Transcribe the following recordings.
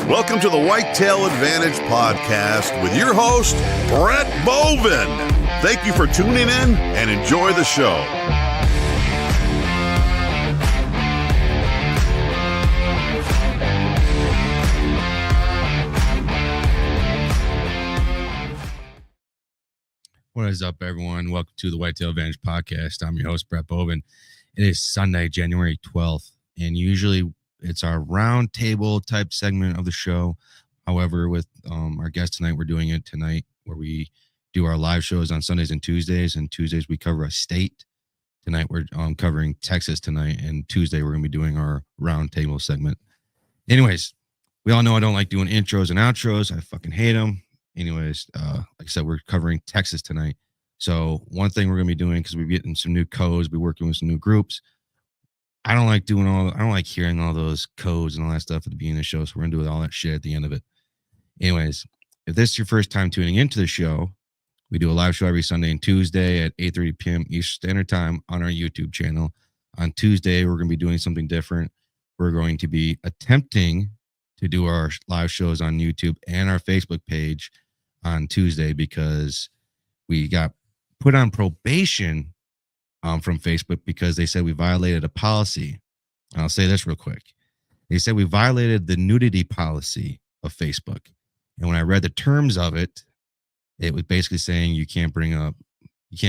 Welcome to the Whitetail Advantage Podcast with your host, Brett Bovin. Thank you for tuning in and enjoy the show. What is up, everyone? Welcome to the Whitetail Advantage Podcast. I'm your host, Brett Bovin. It is Sunday, January 12th, and usually it's our round table type segment of the show. However, with our guest tonight, we're doing it tonight where we do our live shows on Sundays and Tuesdays. And Tuesdays, we cover a state. Tonight, we're covering Texas tanight. And Tuesday, we're going to be doing our round table segment. Anyways, we all know I don't like doing intros and outros. I fucking hate them. Anyways, like I said, we're covering Texas tonight. So one thing we're going to be doing, because we're getting some new codes, we're working with some new groups. I don't like hearing all those codes and all that stuff at the beginning of the show. So we're going to do all that shit at the end of it. Anyways, if this is your first time tuning into the show, we do a live show every Sunday and Tuesday at 8:30 p.m. Eastern Standard Time on our YouTube channel. On Tuesday, we're going to be doing something different. We're going to be attempting to do our live shows on YouTube and our Facebook page on Tuesday because we got put on probation from Facebook because they said we violated a policy. I'll say this real quick. They said we violated the nudity policy of Facebook. And when I read the terms of it, it was basically saying you can't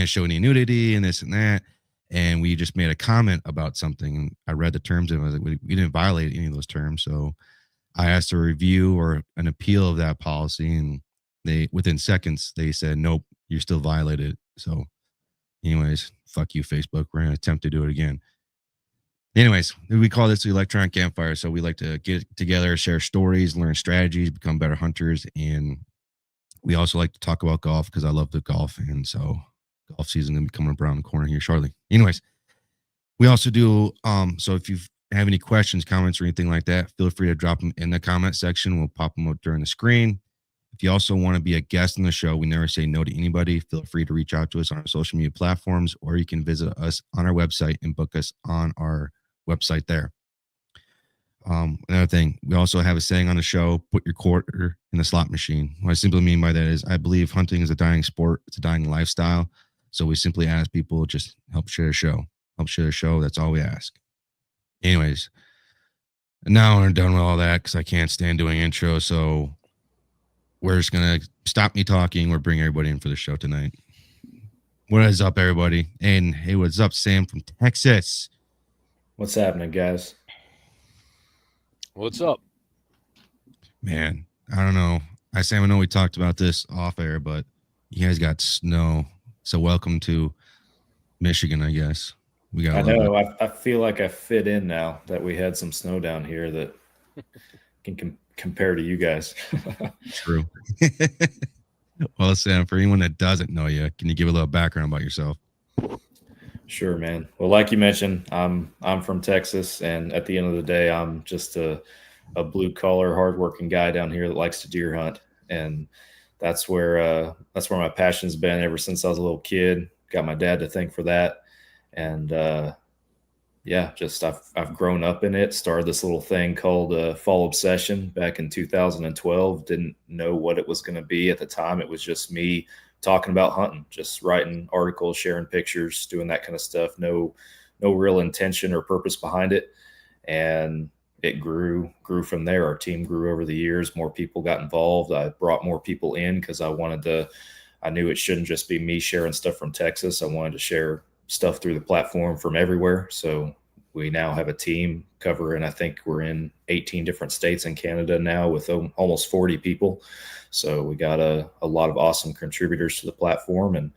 show any nudity and this and that. And we just made a comment about something. And I read the terms and I was like, we didn't violate any of those terms. So I asked a review or an appeal of that policy. And within seconds, they said, nope, you're still violated. So anyways, fuck you, Facebook. We're going to attempt to do it again. Anyways, we call this the electronic campfire. So we like to get together, share stories, learn strategies, become better hunters. And we also like to talk about golf because I love the golf. And so golf season going to be coming around the corner here shortly. Anyways, we also do, so if you have any questions, comments, or anything like that, feel free to drop them in the comment section. We'll pop them up during the screen. If you also want to be a guest on the show, we never say no to anybody. Feel free to reach out to us on our social media platforms, or you can visit us on our website and book us on our website there. Another thing, we also have a saying on the show, put your quarter in the slot machine. What I simply mean by that is I believe hunting is a dying sport. It's a dying lifestyle. So we simply ask people just help share the show. Help share the show. That's all we ask. Anyways, now we're done with all that because I can't stand doing intros. So we're just going to stop me talking. We're bringing everybody in for the show tonight. What is up, everybody? And hey, what's up, Sam from Texas? What's happening, guys? What's up? Man, I don't know. Sam, I know we talked about this off air, but you guys got snow. So welcome to Michigan, I guess. I know. I feel like I fit in now that we had some snow down here that can compare to you guys. True. Well, Sam, for anyone that doesn't know you, can you give a little background about yourself? Sure, man. Well, like you mentioned, I'm from Texas, and at the end of the day, I'm just a blue collar, hardworking guy down here that likes to deer hunt, and that's where my passion's been ever since I was a little kid. Got my dad to thank for that. And I've grown up in it. Started this little thing called Fall Obession back in 2012. Didn't know what it was going to be at the time. It was just me talking about hunting, just writing articles, sharing pictures, doing that kind of stuff. No real intention or purpose behind it. And it grew from there. Our team grew over the years. More people got involved. I brought more people in because I knew it shouldn't just be me sharing stuff from Texas. I wanted to share stuff through the platform from everywhere. So we now have a team covering, I think we're in 18 different states in Canada now with almost 40 people. So we got a lot of awesome contributors to the platform, and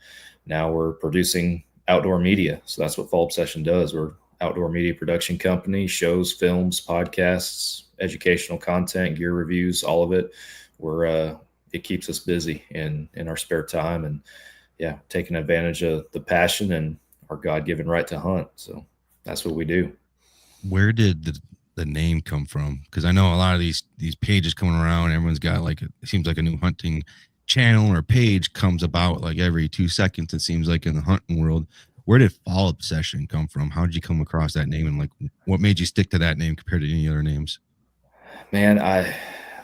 now we're producing outdoor media. So that's what Fall Obession does. We're outdoor media production company, shows, films, podcasts, educational content, gear reviews, all of it. It keeps us busy in our spare time, and taking advantage of the passion and our God-given right to hunt. So that's what we do. Where did the name come from? Because I know a lot of these pages coming around, everyone's got like, it seems like a new hunting channel or page comes about like every 2 seconds, it seems like, in the hunting world. Where did Fall Obsession come from? How did you come across that name, and like what made you stick to that name compared to any other names? Man,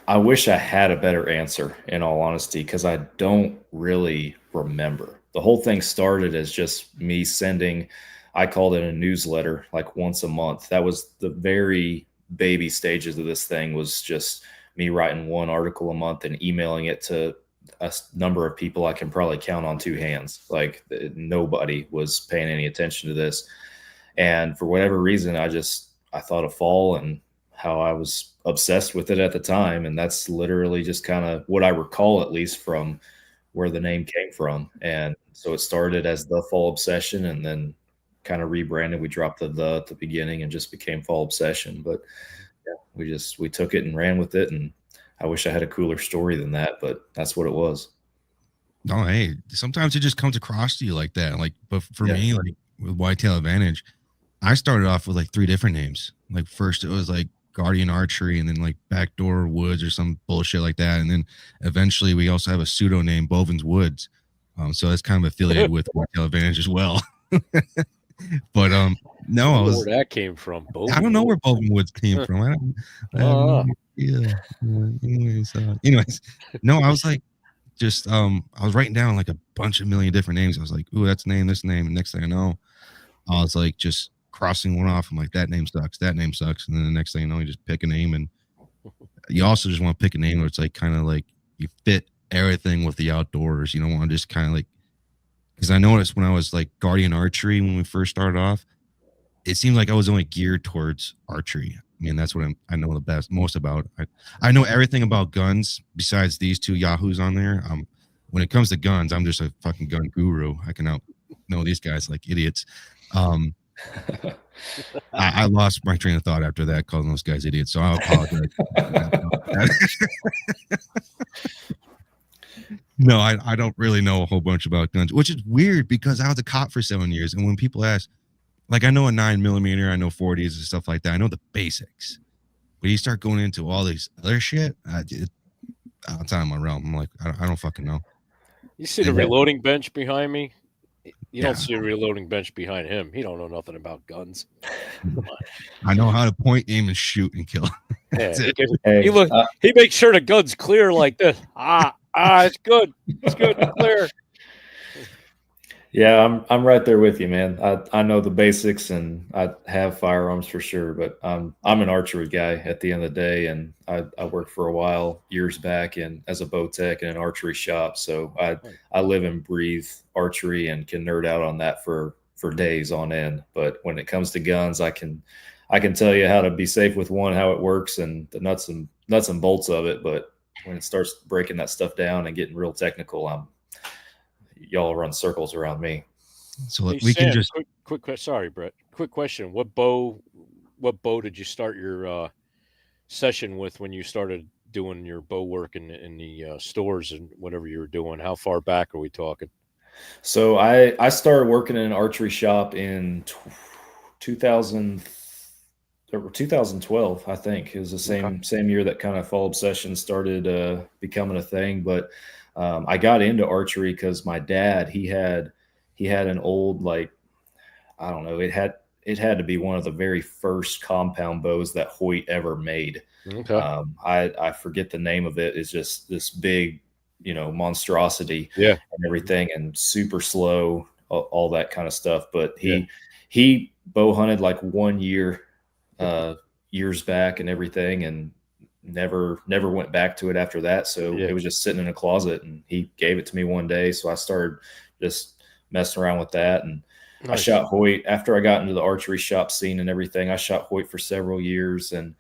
I wish I had a better answer, in all honesty, because I don't really remember. The whole thing started as just me sending, I called it a newsletter, like once a month. That was the very baby stages of this thing, was just me writing one article a month and emailing it to a number of people I can probably count on two hands. Like, nobody was paying any attention to this. And for whatever reason, I thought of fall and how I was obsessed with it at the time. And that's literally just kind of what I recall, at least, from where the name came from. And so it started as the Fall Obsession, and then kind of rebranded. We dropped the at the beginning and just became Fall Obsession. But yeah, we took it and ran with it. And I wish I had a cooler story than that, but that's what it was. No, hey, sometimes it just comes across to you like that. Like, but for me, like with Whitetail Advantage, I started off with like 3 different names. Like, first it was like Guardian Archery, and then like Backdoor Woods or some bullshit like that. And then eventually we also have a pseudo name, Bovin's Woods. So that's kind of affiliated with Whitetail Advantage as well. But no, I was, where that came from. I don't know where Bovin Woods came from. I don't anyways, no, I was like, just I was writing down like a bunch of million different names. I was like, ooh, that's name, this name. And next thing I know, I was like just crossing one off. I'm like, that name sucks, that name sucks. And then the next thing you know, you just pick a name, and you also just want to pick a name where it's like kind of like you fit everything with the outdoors. You don't want to just kind of like, because I noticed when I was like Guardian Archery, when we first started off, it seemed like I was only geared towards archery. I mean, that's what I know the most about. I know everything about guns besides these 2 yahoos on there. When it comes to guns, I'm just a fucking gun guru. I can know these guys like idiots. I lost my train of thought after that, calling those guys idiots. So I apologize. No, I don't really know a whole bunch about guns, which is weird because I was a cop for 7 years. And when people ask, like, I know a 9mm, I know 40s and stuff like that. I know the basics. But you start going into all these other shit, it's out of my realm. I'm like, I don't fucking know. You see the reloading bench behind me? You don't see a reloading bench behind him. He don't know nothing about guns. I know how to point, aim, and shoot and kill. Yeah, he makes sure the gun's clear like this. It's good. It's good and clear. Yeah, I'm right there with you, man. I know the basics, and I have firearms for sure, but I'm an archery guy at the end of the day, and I worked for a while years back as a bow tech in an archery shop. So I live and breathe archery and can nerd out on that for days on end. But when it comes to guns, I can tell you how to be safe with one, how it works, and the nuts and bolts of it. But when it starts breaking that stuff down and getting real technical, y'all run circles around me. So we can just quick. Sorry, Brett. Quick question: What bow did you start your session with when you started doing your bow work in the stores and whatever you were doing? How far back are we talking? So I started working in an archery shop in 2012, I think. It was the same year that kind of Fall Obsession started becoming a thing. But I got into archery because my dad, he had an old, like, I don't know, it had to be one of the very first compound bows that Hoyt ever made. Okay. I forget the name of it. It's just this big, monstrosity, and everything, and super slow, all that kind of stuff. But he bow hunted like 1 year, years back and everything, and never went back to it after that. So it was just sitting in a closet, and he gave it to me one day. So I started just messing around with that. And nice. I shot Hoyt after I got into the archery shop scene and everything. I shot Hoyt for several years. And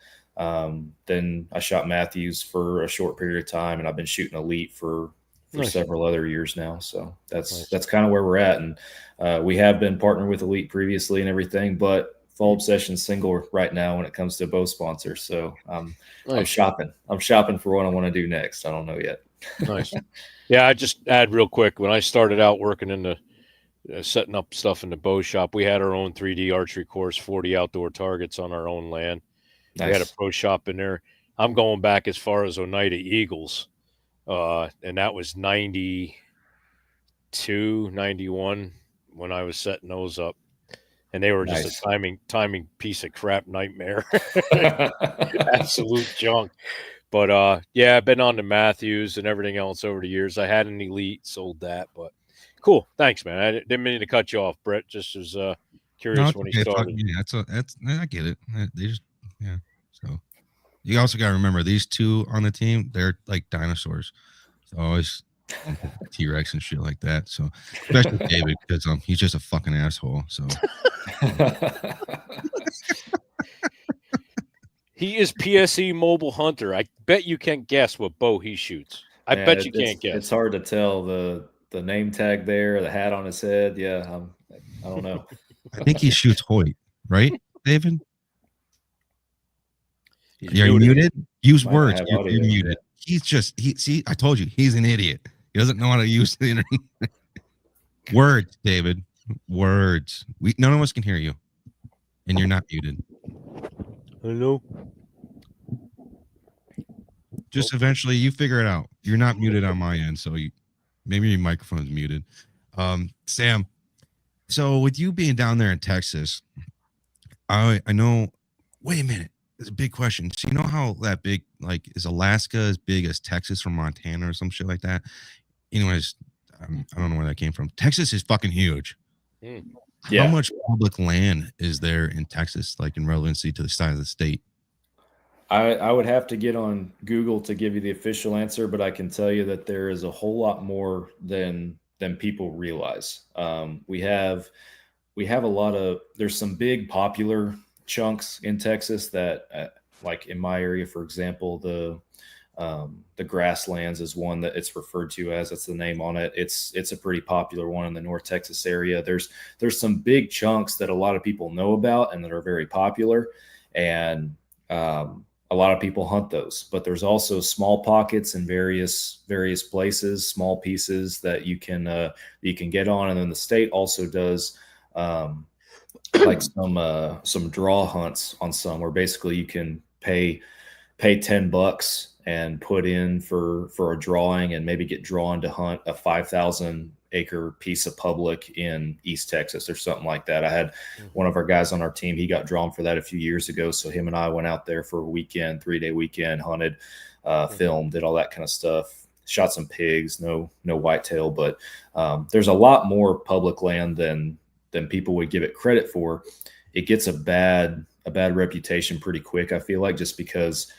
then I shot Matthews for a short period of time, and I've been shooting Elite for nice. Several other years now. So that's kind of where we're at. And we have been partnered with Elite previously and everything, but Fall Obsession single right now when it comes to bow sponsors. So I'm Nice. shopping. I'm shopping for what I want to do next. I don't know yet. Nice. Yeah, I just add real quick. When I started out working in the setting up stuff in the bow shop, we had our own 3D archery course, 40 outdoor targets on our own land. Nice. We had a pro shop in there. I'm going back as far as Oneida Eagles, and that was 92, 91 when I was setting those up. And they were just Nice. a timing piece of crap nightmare. Absolute junk. But yeah, I've been on to Matthews and everything else over the years. I had an Elite, sold that, but cool. Thanks, man. I didn't mean to cut you off, Brett. Just was curious when he started. Yeah, that's I get it. They just So you also got to remember these two on the team. They're like dinosaurs. So always T-Rex and shit like that. So especially David, because he's just a fucking asshole. So he is PSE Mobile Hunter. I bet you can't guess what bow he shoots. I bet you can't guess. It's hard to tell the name tag there, the hat on his head. Yeah, I don't know. I think he shoots Hoyt, right, David? You're muted. Use Might words. have You're audio. muted. See, I told you, he's an idiot. He doesn't know how to use the internet. Words, David. Words. None of us can hear you, and you're not muted. Hello. Just eventually, you figure it out. You're not muted on my end, so maybe your microphone's muted. Sam. So with you being down there in Texas, I know. Wait a minute. It's a big question. So you know how that big, like, is Alaska as big as Texas from Montana or some shit like that? Anyways, I don't know where that came from. Texas is fucking huge. Yeah. How much public land is there in Texas, like in relevancy to the size of the state? I would have to get on Google to give you the official answer, but I can tell you that there is a whole lot more than people realize. We have a lot of, there's some big popular chunks in Texas that, like in my area, for example, the Grasslands is one that it's referred to as. That's the name on it. It's a pretty popular one in the North Texas area. There's some big chunks that a lot of people know about and that are very popular, and a lot of people hunt those. But there's also small pockets in various places, small pieces that you can get on, and then the state also does like some draw hunts on some, where basically you can pay $10 and put in for a drawing and maybe get drawn to hunt a 5,000 acre piece of public in East Texas or something like that. I had one of our guys on our team, he got drawn for that a few years ago. So him and I went out there for a weekend, 3-day weekend, hunted, filmed, did all that kind of stuff, shot some pigs, no whitetail, but there's a lot more public land than people would give it credit for. It gets a bad reputation pretty quick, I feel like, just because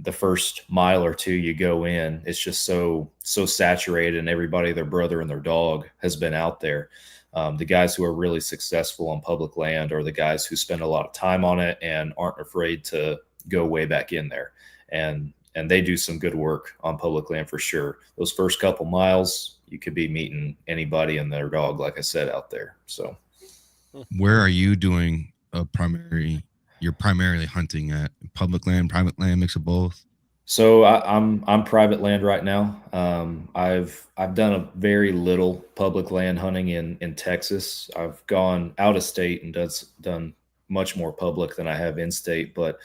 the first mile or two you go in, it's just so saturated, and everybody, their brother and their dog, has been out there. The guys who are really successful on public land are the guys who spend a lot of time on it and aren't afraid to go way back in there. And they do some good work on public land for sure. Those first couple miles, you could be meeting anybody and their dog, like I said, out there. So where are you doing you're primarily hunting at? Public land, private land, mix of both? So I'm private land right now. I've done a very little public land hunting in Texas. I've gone out of state and done much more public than I have in state. But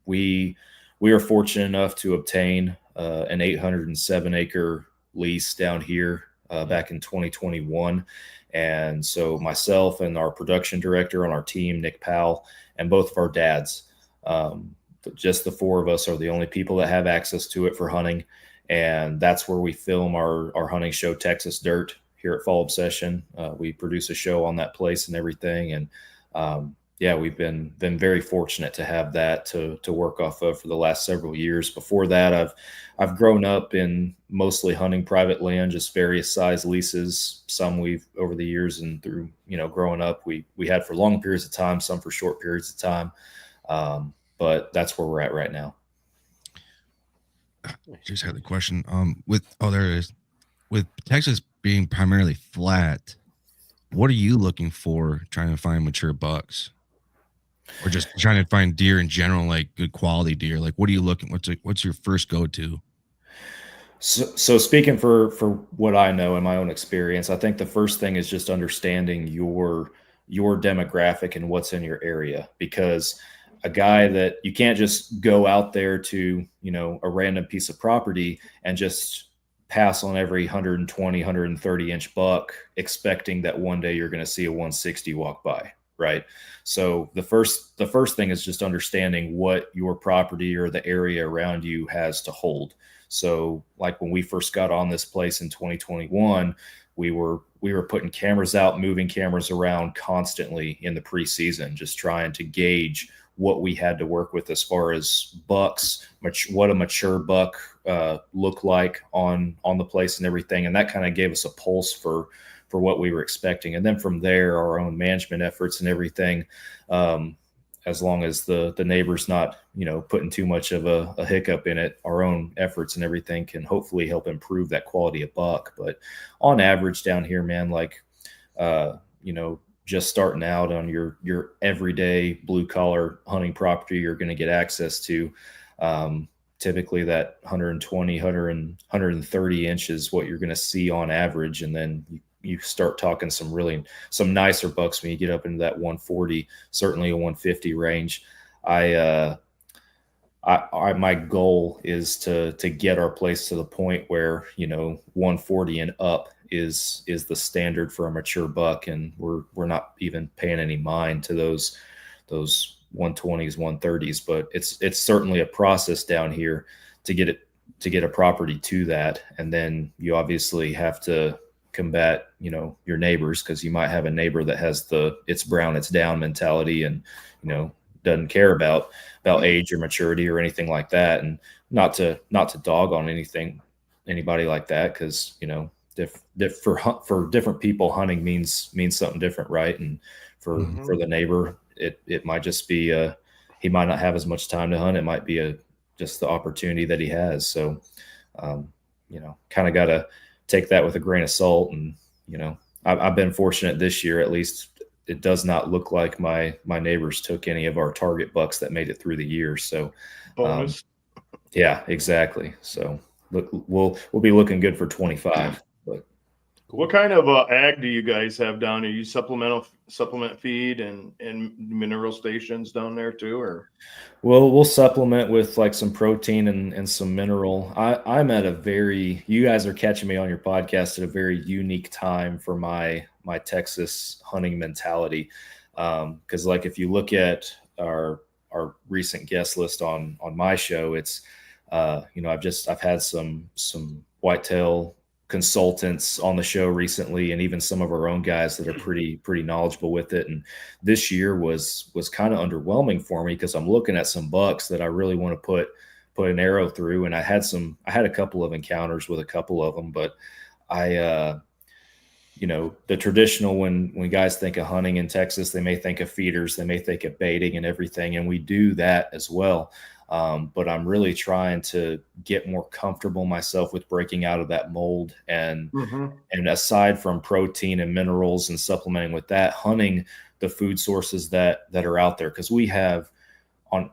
we are fortunate enough to obtain an 807 acre lease down here back in 2021. And so myself and our production director on our team, Nick Powell, and both of our dads, just the four of us are the only people that have access to it for hunting. And that's where we film our hunting show, Texas Dirt, here at Fall Obsession. We produce a show on that place and everything. And yeah, we've been very fortunate to have that to work off of for the last several years. Before that, I've grown up in mostly hunting private land, just various size leases. Some we've over the years and through, growing up, we had for long periods of time, some for short periods of time. But that's where we're at right now. Just had the question. There it is. With Texas being primarily flat, what are you looking for trying to find mature bucks? or just trying to find deer in general, like good quality deer? Like, what are you looking? What's your first go-to? So speaking for what I know in my own experience, I think the first thing is just understanding your demographic and what's in your area, because a guy that you can't just go out there to, a random piece of property and just pass on every 120, 130 inch buck expecting that one day you're going to see a 160 walk by, right? So the first thing is just understanding what your property or the area around you has to hold. So like when we first got on this place in 2021, we were putting cameras out, moving cameras around constantly in the preseason, just trying to gauge what we had to work with as far as bucks, what a mature buck looked like on the place and everything. And that kind of gave us a pulse for what we were expecting. And then from there, our own management efforts and everything, as long as the neighbor's not, putting too much of a hiccup in it, our own efforts and everything can hopefully help improve that quality of buck. But on average down here, man, like, just starting out on your everyday blue collar hunting property, you're going to get access to, typically that 120, 130 inches, what you're going to see on average. And then you start talking some nicer bucks when you get up into that 140, certainly a 150 range. My goal is to get our place to the point where, 140 and up is the standard for a mature buck. And we're not even paying any mind to those 120s, 130s, but it's certainly a process down here to get a property to that. And then you obviously have to combat, your neighbors, because you might have a neighbor that has it's brown, it's down mentality, and, doesn't care about age or maturity or anything like that. And not to dog on anybody like that, because, for different people, hunting means something different, right? And for the neighbor, it might just be he might not have as much time to hunt. It might be just the opportunity that he has. So kind of got to take that with a grain of salt. And I've been fortunate this year, at least. It does not look like my neighbors took any of our target bucks that made it through the year. So bonus. Yeah, exactly. So look, we'll be looking good for 25. But what kind of ag do you guys have down there? You supplement feed and mineral stations down there too, or? Well, we'll supplement with like some protein and some mineral. I'm at you guys are catching me on your podcast at a very unique time for my Texas hunting mentality. Because like if you look at our recent guest list on my show, it's I've had some whitetail consultants on the show recently, and even some of our own guys that are pretty knowledgeable with it. And this year was kind of underwhelming for me, because I'm looking at some bucks that I really want to put an arrow through. And I had a couple of encounters with a couple of them, but the traditional, when guys think of hunting in Texas, they may think of feeders, they may think of baiting and everything. And we do that as well. But I'm really trying to get more comfortable myself with breaking out of that mold. And aside from protein and minerals and supplementing with that, hunting the food sources that are out there. Because we have,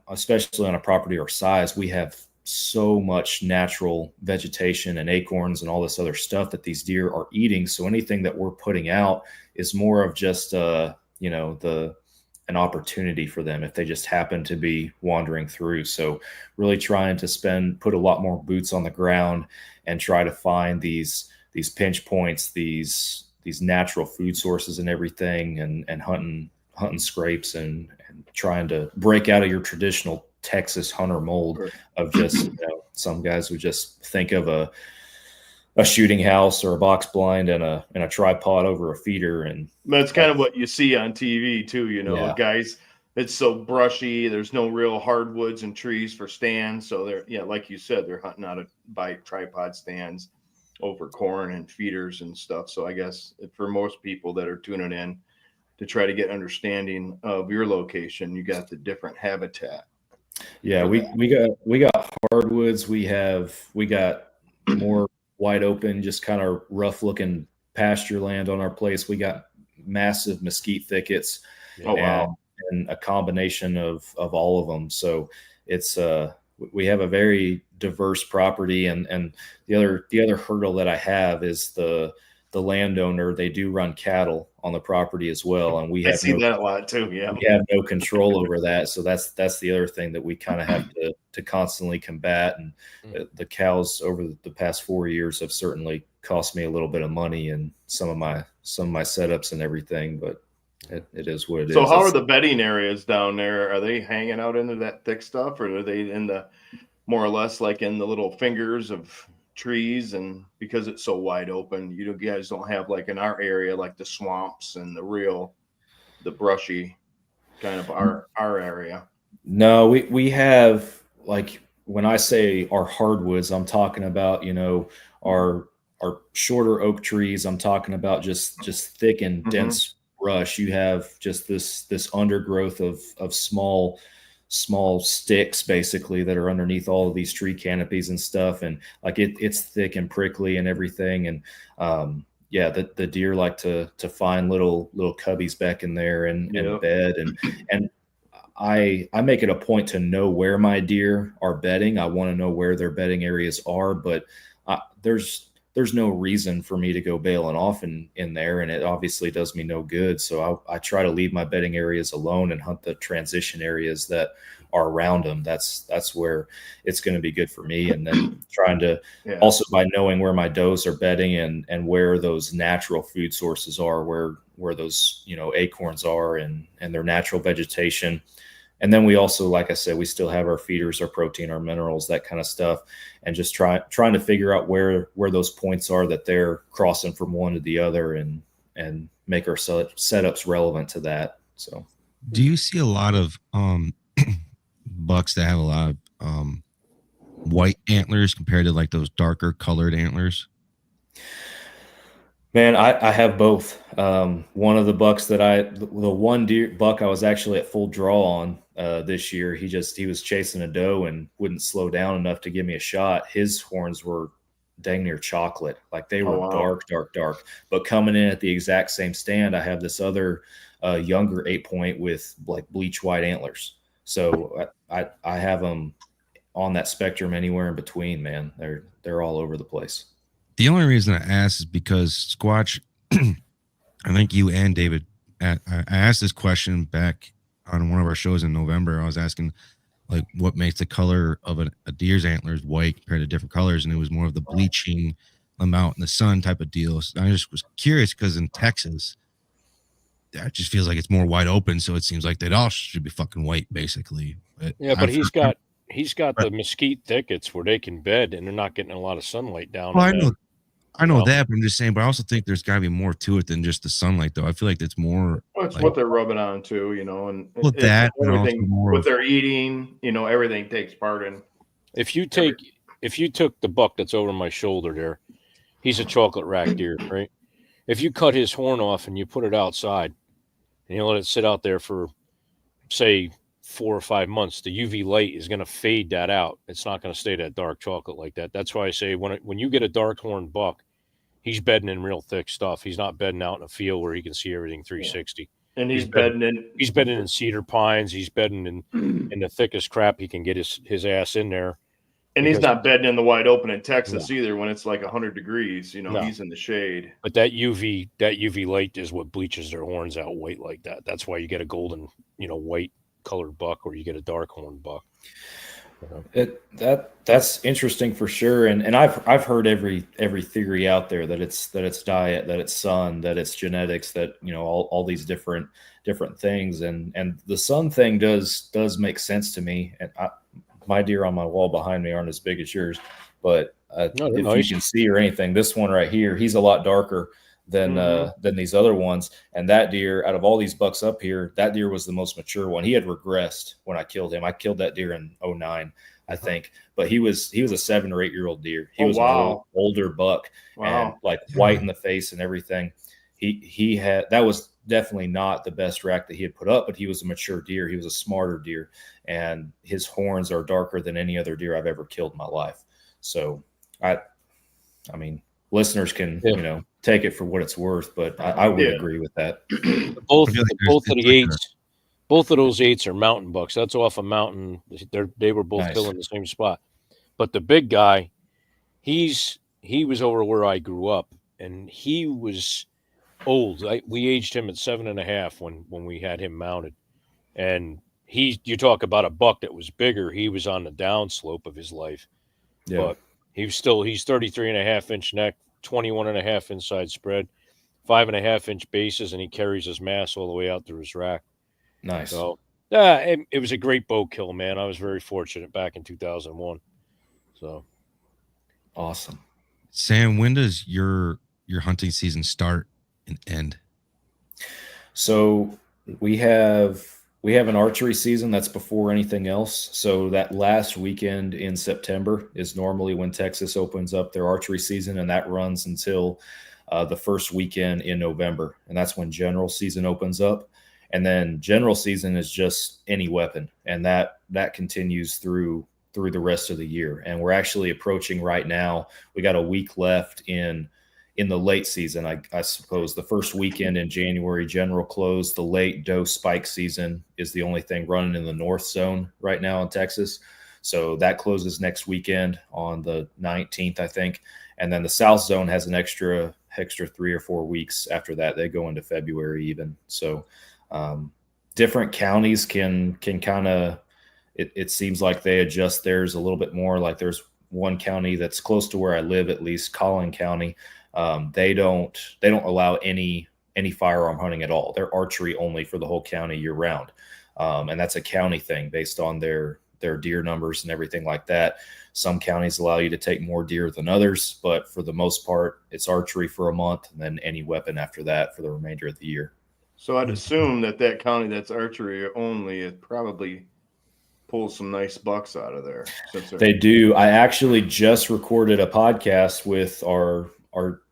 especially on a property our size, we have so much natural vegetation and acorns and all this other stuff that these deer are eating. So anything that we're putting out is more of just, an opportunity for them if they just happen to be wandering through. So really trying to put a lot more boots on the ground and try to find these pinch points, these natural food sources and everything, and hunting scrapes and trying to break out of your traditional Texas hunter mold of just, some guys would just think of a shooting house or a box blind and a tripod over a feeder. And that's kind of what you see on TV too, Yeah. Guys, it's so brushy. There's no real hardwoods and trees for stands. So they're, like you said, they're hunting out of tripod stands over corn and feeders and stuff. So I guess for most people that are tuning in to try to get understanding of your location, you got the different habitat. Yeah, we got hardwoods. We got more wide open, just kind of rough looking pasture land on our place. We got massive mesquite thickets. Oh, wow. then a combination of all of them. So it's we have a very diverse property, and the other hurdle that I have is the landowner. They do run cattle on the property as well, and we have that a lot too. Yeah, we have no control over that. So that's the other thing that we kind of have to constantly combat. And the cows over the past 4 years have certainly cost me a little bit of money and some of my setups and everything, but it is what it is. So how are the bedding areas down there? Are they hanging out into that thick stuff, or are they in the more or less like in the little fingers of trees? And because it's so wide open, you guys don't have like in our area, like the swamps and the brushy kind of our area. No, we have, like, when I say our hardwoods, I'm talking about, our shorter oak trees. I'm talking about just thick and dense brush. You have just this undergrowth of small sticks basically that are underneath all of these tree canopies and stuff. And like it's thick and prickly and everything. And the deer like to find little cubbies back in there and bed. And I make it a point to know where my deer are bedding. I want to know where their bedding areas are, but there's no reason for me to go bailing off in there, and it obviously does me no good. So I try to leave my bedding areas alone and hunt the transition areas that are around them. That's where it's going to be good for me. And then trying to also, by knowing where my does are bedding and where those natural food sources are, where those acorns are and their natural vegetation. And then we also, like I said, we still have our feeders, our protein, our minerals, that kind of stuff, and just trying to figure out where those points are that they're crossing from one to the other, and make our setups relevant to that. So, do you see a lot of bucks that have a lot of white antlers compared to like those darker colored antlers? Man, I have both. One of the bucks the one buck I was actually at full draw on this year, he was chasing a doe and wouldn't slow down enough to give me a shot. His horns were dang near chocolate. Like they were dark. But coming in at the exact same stand, I have this other younger 8-point with like bleach white antlers. So I have them on that spectrum anywhere in between, man. They're all over the place. The only reason I asked is because Squatch, I think you and David, I asked this question back on one of our shows in November. I was asking, like, what makes the color of a deer's antlers white compared to different colors, and it was more of the bleaching them out in the sun type of deal. So I just was curious because in Texas, that just feels like it's more wide open, so it seems like they'd all should be fucking white, basically. But he's got the mesquite thickets where they can bed, and they're not getting a lot of sunlight down. Well, I know that, but I'm just saying. But I also think there's got to be more to it than just the sunlight, though. I feel like it's more. Well, it's like, what they're rubbing on too, and that everything what they're eating, everything takes part in. If you took the buck that's over my shoulder there, he's a chocolate rack deer, right? If you cut his horn off and you put it outside, and you let it sit out there for, say, 4 or 5 months, the UV light is going to fade that out. It's not going to stay that dark chocolate like that. That's why I say when you get a dark horn buck, he's bedding in real thick stuff. He's not bedding out in a field where he can see everything 360. And he's bedding in cedar pines. He's bedding in the thickest crap he can get his ass in there. And he's not bedding in the wide open in Texas either when it's like 100 degrees. He's in the shade. But that UV light is what bleaches their horns out white like that. That's why you get a golden, white colored buck, or you get a dark horn buck. That's interesting for sure. And I've heard every theory out there that it's diet, that it's sun, that it's genetics, that all these different things. And the sun thing does make sense to me. And my deer on my wall behind me aren't as big as yours, but if you can see or anything, this one right here, he's a lot darker than these other ones. And that deer, out of all these bucks up here, that deer was the most mature one. He had regressed when I killed him. I killed that deer in 2009, I think, but he was a 7 or 8 year old deer. He was an older buck and like white in the face and everything. He had, that was definitely not the best rack that he had put up, but he was a mature deer. He was a smarter deer, and his horns are darker than any other deer I've ever killed in my life. So I mean, listeners can, take it for what it's worth, but I would agree with that. Both of the Both of those 8s are mountain bucks. That's off a mountain. They were both Nice. killing the same spot. But the big guy, he was over where I grew up, and he was old. We aged him at 7.5 when we had him mounted. And you talk about a buck that was bigger. He was on the downslope of his life. Yeah. But he's 33.5-inch neck, 21.5 inside spread, 5.5-inch bases, and he carries his mass all the way out through his rack. Nice. So it was a great bow kill, man. I was very fortunate back in 2001. So awesome. Sam, when does your hunting season start and end? So we have an archery season that's before anything else. So that last weekend in September is normally when Texas opens up their archery season, and that runs until the first weekend in November. And that's when general season opens up. And then general season is just any weapon. And that continues through the rest of the year. And we're actually approaching right now. We got a week left in the late season. I suppose the first weekend in January, general close. The late doe spike season is the only thing running in the north zone right now in Texas. So that closes next weekend on the 19th, I think. And then the south zone has an extra 3 or 4 weeks after that. They go into February even. So different counties can kind of, it seems like they adjust theirs a little bit more. Like there's one county that's close to where I live, at least Collin County. They don't allow any firearm hunting at all. They're archery only for the whole county year round. And that's a county thing based on their deer numbers and everything like that. Some counties allow you to take more deer than others, but for the most part, it's archery for a month and then any weapon after that for the remainder of the year. So I'd assume that county that's archery only, it probably pulls some nice bucks out of there. They do. I actually just recorded a podcast with our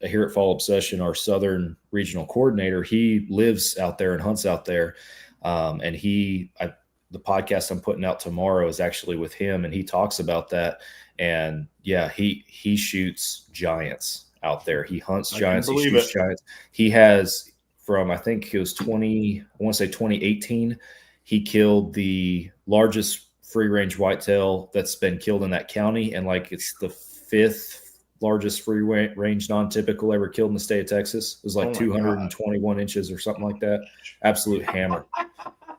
here at Fall Obsession, our Southern regional coordinator. He lives out there and hunts out there. And the podcast I'm putting out tomorrow is actually with him, and he talks about that. And yeah, he shoots giants out there. He hunts giants. He shoots giants. He has from, I think it was 2018, he killed the largest free range whitetail that's been killed in that county. And like, it's the 5th largest free range non-typical ever killed in the state of Texas. It was like 221 inches or something like that. Absolute hammer.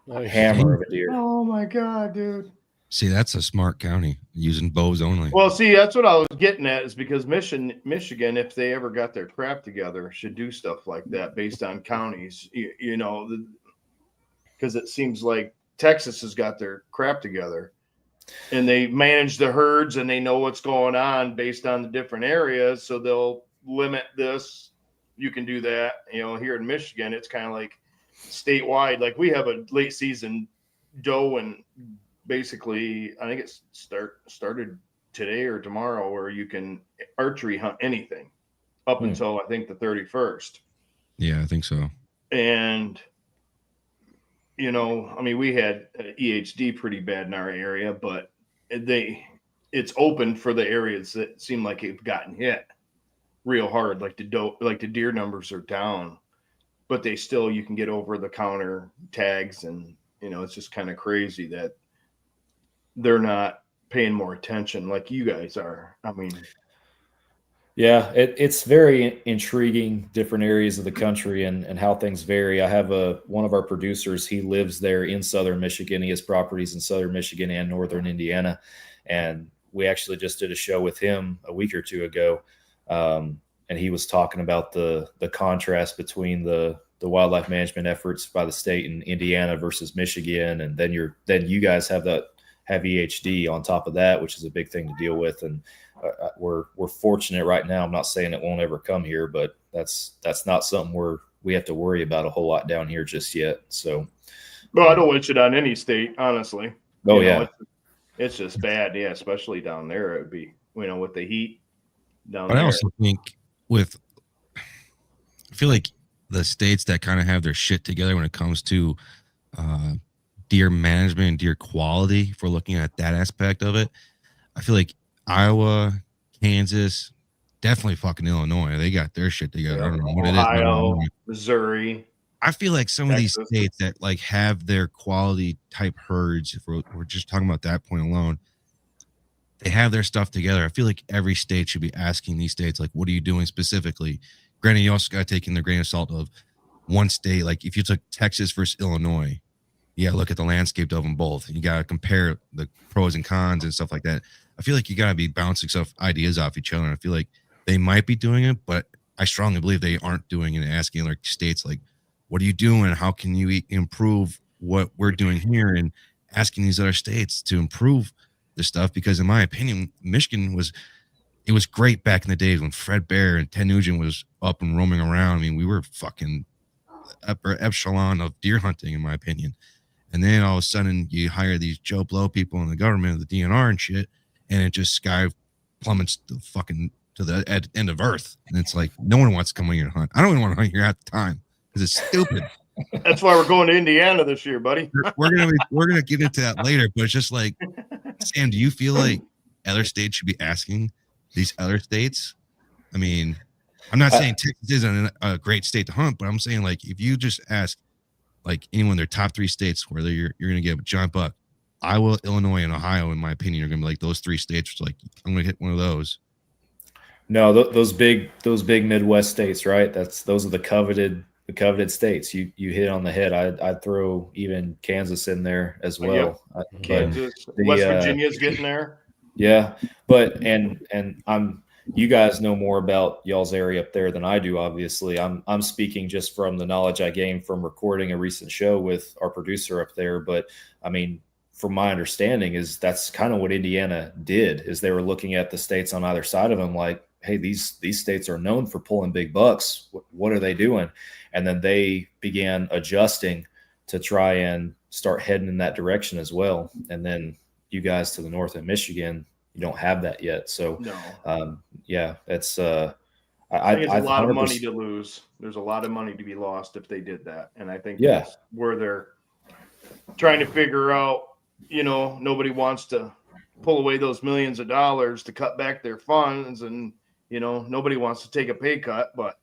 Hammer of a deer. Oh my God, dude. See, that's a smart county using bows only. Well, see, that's what I was getting at, is because Michigan, if they ever got their crap together, should do stuff like that based on counties, because it seems like Texas has got their crap together and they manage the herds and they know what's going on based on the different areas. So they'll limit this. You can do that. Here in Michigan, it's kind of like statewide. Like we have a late season doe, and basically I think it's started today or tomorrow, where you can archery hunt anything up until I think the 31st. Yeah, I think so. And we had EHD pretty bad in our area, but it's open for the areas that seem like they've gotten hit real hard. Like the deer numbers are down, but you can get over the counter tags, and it's just kind of crazy that they're not paying more attention like you guys are. I mean, yeah, it's very intriguing, different areas of the country and how things vary. I have one of our producers, he lives there in Southern Michigan. He has properties in Southern Michigan and Northern Indiana. And we actually just did a show with him a week or two ago. And he was talking about the contrast between the wildlife management efforts by the state in Indiana versus Michigan. And then you guys have EHD on top of that, which is a big thing to deal with. And we're fortunate right now. I'm not saying it won't ever come here, but that's not something we have to worry about a whole lot down here just yet. So, well, I don't wish it on any state, honestly. Oh, yeah. It's just bad. Yeah. Especially down there. It would be, with the heat down But there. I also think I feel like the states that kind of have their shit together when it comes to deer management and deer quality, if we're looking at that aspect of it, I feel like Iowa, Kansas, definitely fucking Illinois. They got their shit together. I don't know what Ohio, it is. Missouri. I feel like some of these Texas. states that like have their quality type herds, if we're just talking about that point alone, they have their stuff together. I feel like every state should be asking these states, like, what are you doing specifically? Granted, you also got to take in the grain of salt of one state. Like if you took Texas versus Illinois, you got to look at the landscape of them both. You got to compare the pros and cons and stuff like that. I feel like you got to be bouncing stuff, ideas off each other. And I feel like they might be doing it, but I strongly believe they aren't doing it and asking like states, like, what are you doing? How can you improve what we're doing here? And asking these other states to improve the stuff. Because in my opinion, Michigan was great back in the days when Fred Bear and Ted Nugent was up and roaming around. I mean, we were fucking upper echelon of deer hunting, in my opinion. And then all of a sudden you hire these Joe Blow people in the government, the DNR and shit, and it just sky plummets the fucking to the end of earth. And it's like, no one wants to come here and hunt. I don't even want to hunt here at the time because it's stupid. That's why we're going to Indiana this year, buddy. we're gonna get into that later, but it's just like, Sam, do you feel like other states should be asking these other states? I mean, I'm not saying Texas isn't a great state to hunt, but I'm saying like if you just ask like anyone in their top 3 states, whether you're gonna get a giant buck, Iowa, Illinois, and Ohio, in my opinion, are gonna be like those 3 states. Like I'm gonna hit one of those. No, those big Midwest states, right? Those are the coveted states. You hit on the head. I'd throw even Kansas in there as well. Yep. Kansas, West Virginia's getting there. Yeah, but and you guys know more about y'all's area up there than I do. Obviously, I'm speaking just from the knowledge I gained from recording a recent show with our producer up there. But I mean, from my understanding, is that's kind of what Indiana did. Is they were looking at the states on either side of them, like, hey, these states are known for pulling big bucks. What are they doing? And then they began adjusting to try and start heading in that direction as well. And then you guys to the north of Michigan, you don't have that yet. So, no. Yeah, it's I think it's a lot of money to lose. There's a lot of money to be lost if they did that. And I think that's where they're trying to figure out, nobody wants to pull away those millions of dollars to cut back their funds. And, nobody wants to take a pay cut, but,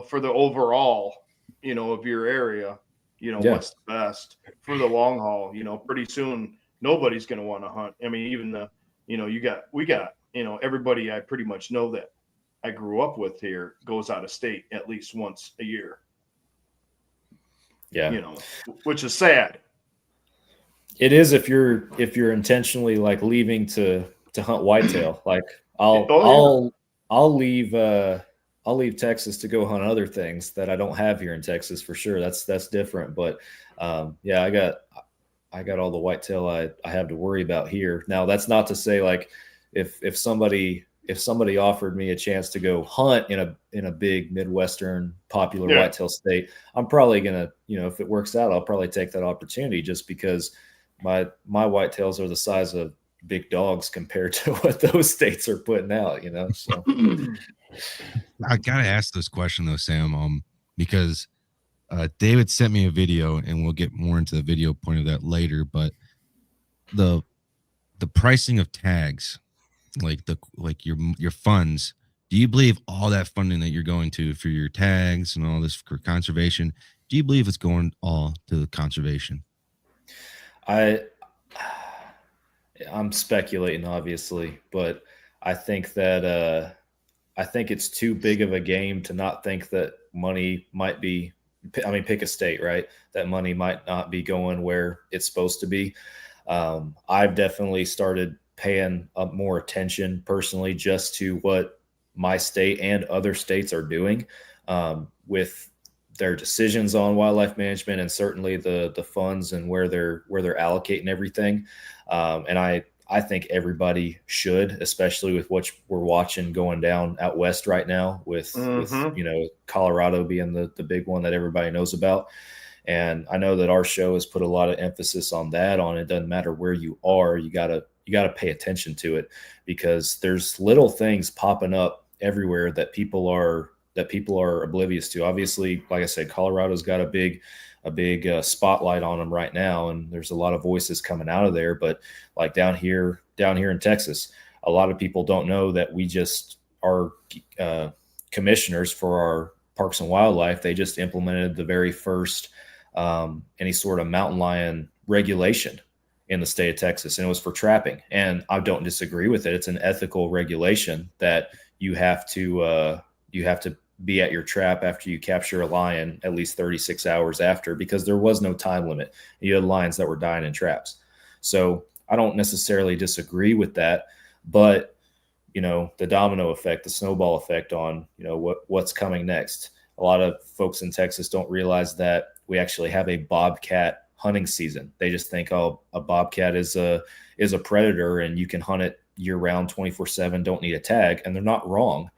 for the overall, of your area, what's the best for the long haul, pretty soon, nobody's going to want to hunt. I mean, even we got, everybody I pretty much know that I grew up with here goes out of state at least once a year. Yeah. Which is sad. It is if you're intentionally like leaving to hunt whitetail. Like I'll leave Texas to go hunt other things that I don't have here in Texas for sure. That's different. But I got all the whitetail I have to worry about here. Now that's not to say like if somebody offered me a chance to go hunt in a big Midwestern popular whitetail state, I'm probably gonna, if it works out, I'll probably take that opportunity just because my whitetails are the size of big dogs compared to what those states are putting out, so. I gotta ask this question though, Sam, because David sent me a video and we'll get more into the video point of that later, but the pricing of tags, like your funds, do you believe all that funding that you're going to for your tags and all this for conservation, do you believe it's going all to the conservation? I'm speculating, obviously, but I think that I think it's too big of a game to not think that money might be. I mean, pick a state, right? That money might not be going where it's supposed to be. I've definitely started paying up more attention personally just to what my state and other states are doing with their decisions on wildlife management and certainly the funds and where they're allocating everything. And I think everybody should, especially with what we're watching going down out west right now with Colorado being the big one that everybody knows about. And I know that our show has put a lot of emphasis on that. It doesn't matter where you are, you gotta pay attention to it because there's little things popping up everywhere that people are oblivious to. Obviously, like I said, Colorado's got a big spotlight on them right now, and there's a lot of voices coming out of there. But like down here in Texas, a lot of people don't know that we just are commissioners for Parks and Wildlife, they just implemented the very first any sort of mountain lion regulation in the state of Texas, and it was for trapping. And I don't disagree with it. It's an ethical regulation that you have to be at your trap after you capture a lion at least 36 hours after, because there was no time limit. You had lions that were dying in traps. So I don't necessarily disagree with that, but the domino effect, the snowball effect on, what's coming next. A lot of folks in Texas don't realize that we actually have a bobcat hunting season. They just think, oh, a bobcat is a predator and you can hunt it year round, 24/7, don't need a tag. And they're not wrong,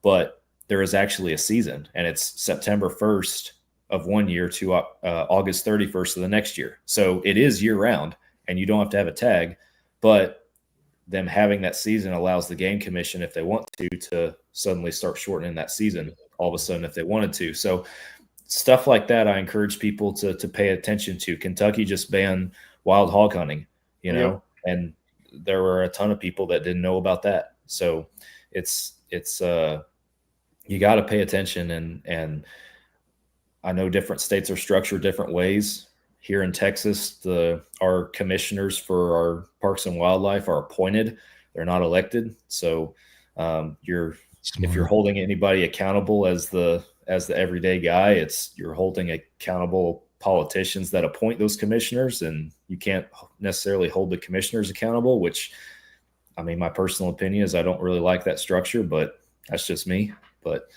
but there is actually a season, and it's September 1st of one year to August 31st of the next year. So it is year round, and you don't have to have a tag, but them having that season allows the Game Commission, if they want to suddenly start shortening that season all of a sudden if they wanted to. So stuff like that, I encourage people to pay attention to. Kentucky just banned wild hog hunting, and there were a ton of people that didn't know about that. So it's you got to pay attention, and I know different states are structured different ways. Here in Texas, our commissioners for our parks and wildlife are appointed; they're not elected. So if you're holding anybody accountable as the everyday guy, you're holding accountable politicians that appoint those commissioners, and you can't necessarily hold the commissioners accountable. Which, I mean, my personal opinion is I don't really like that structure, but that's just me. But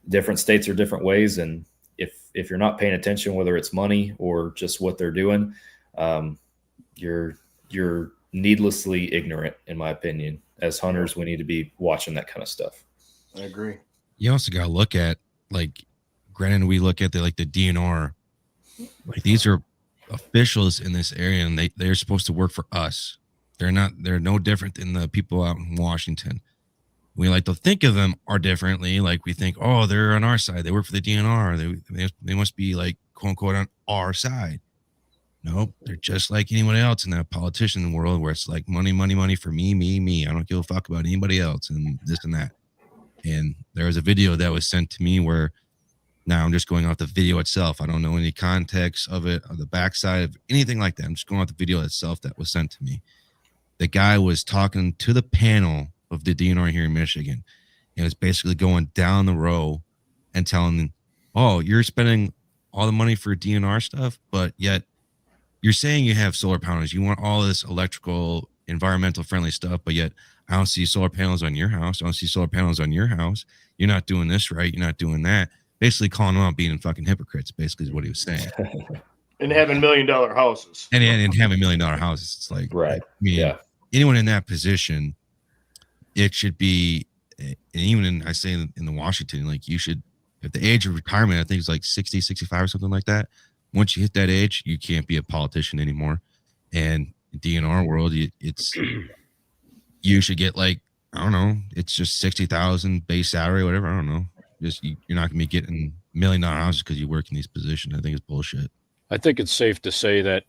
different states are different ways, and if you're not paying attention, whether it's money or just what they're doing, you're needlessly ignorant, in my opinion. As hunters, we need to be watching that kind of stuff. I agree. You also got to look at, like, granted, we look at the DNR, like, these are officials in this area, and they're supposed to work for us. They're no different than the people out in Washington. We like to think of them are differently. Like, we think, oh, they're on our side. They work for the DNR. They must be, like, quote unquote, on our side. Nope. They're just like anyone else in that politician world, where it's like money, money, money for me, me, me. I don't give a fuck about anybody else and this and that. And there was a video that was sent to me where, now I'm just going off the video itself. I don't know any context of it, or the backside of anything like that. I'm just going off the video itself that was sent to me. The guy was talking to the panel of the DNR here in Michigan, and it's basically going down the row and telling them, oh, you're spending all the money for DNR stuff, but yet you're saying you have solar panels. You want all this electrical, environmental friendly stuff, but yet I don't see solar panels on your house. I don't see solar panels on your house. You're not doing this right. You're not doing that. Basically calling them out being fucking hypocrites, basically is what he was saying. And having $1 million houses. And having $1 million houses. It's like, right. I mean, anyone in that position, it should be, and even in the Washington, like, you should, at the age of retirement, I think it's like 60, 65 or something like that. Once you hit that age, you can't be a politician anymore. And DNR world, you should get, like, I don't know, it's just 60,000 base salary, whatever. I don't know. Just you're not gonna be getting $1 million houses because you work in these positions. I think it's bullshit. I think it's safe to say that,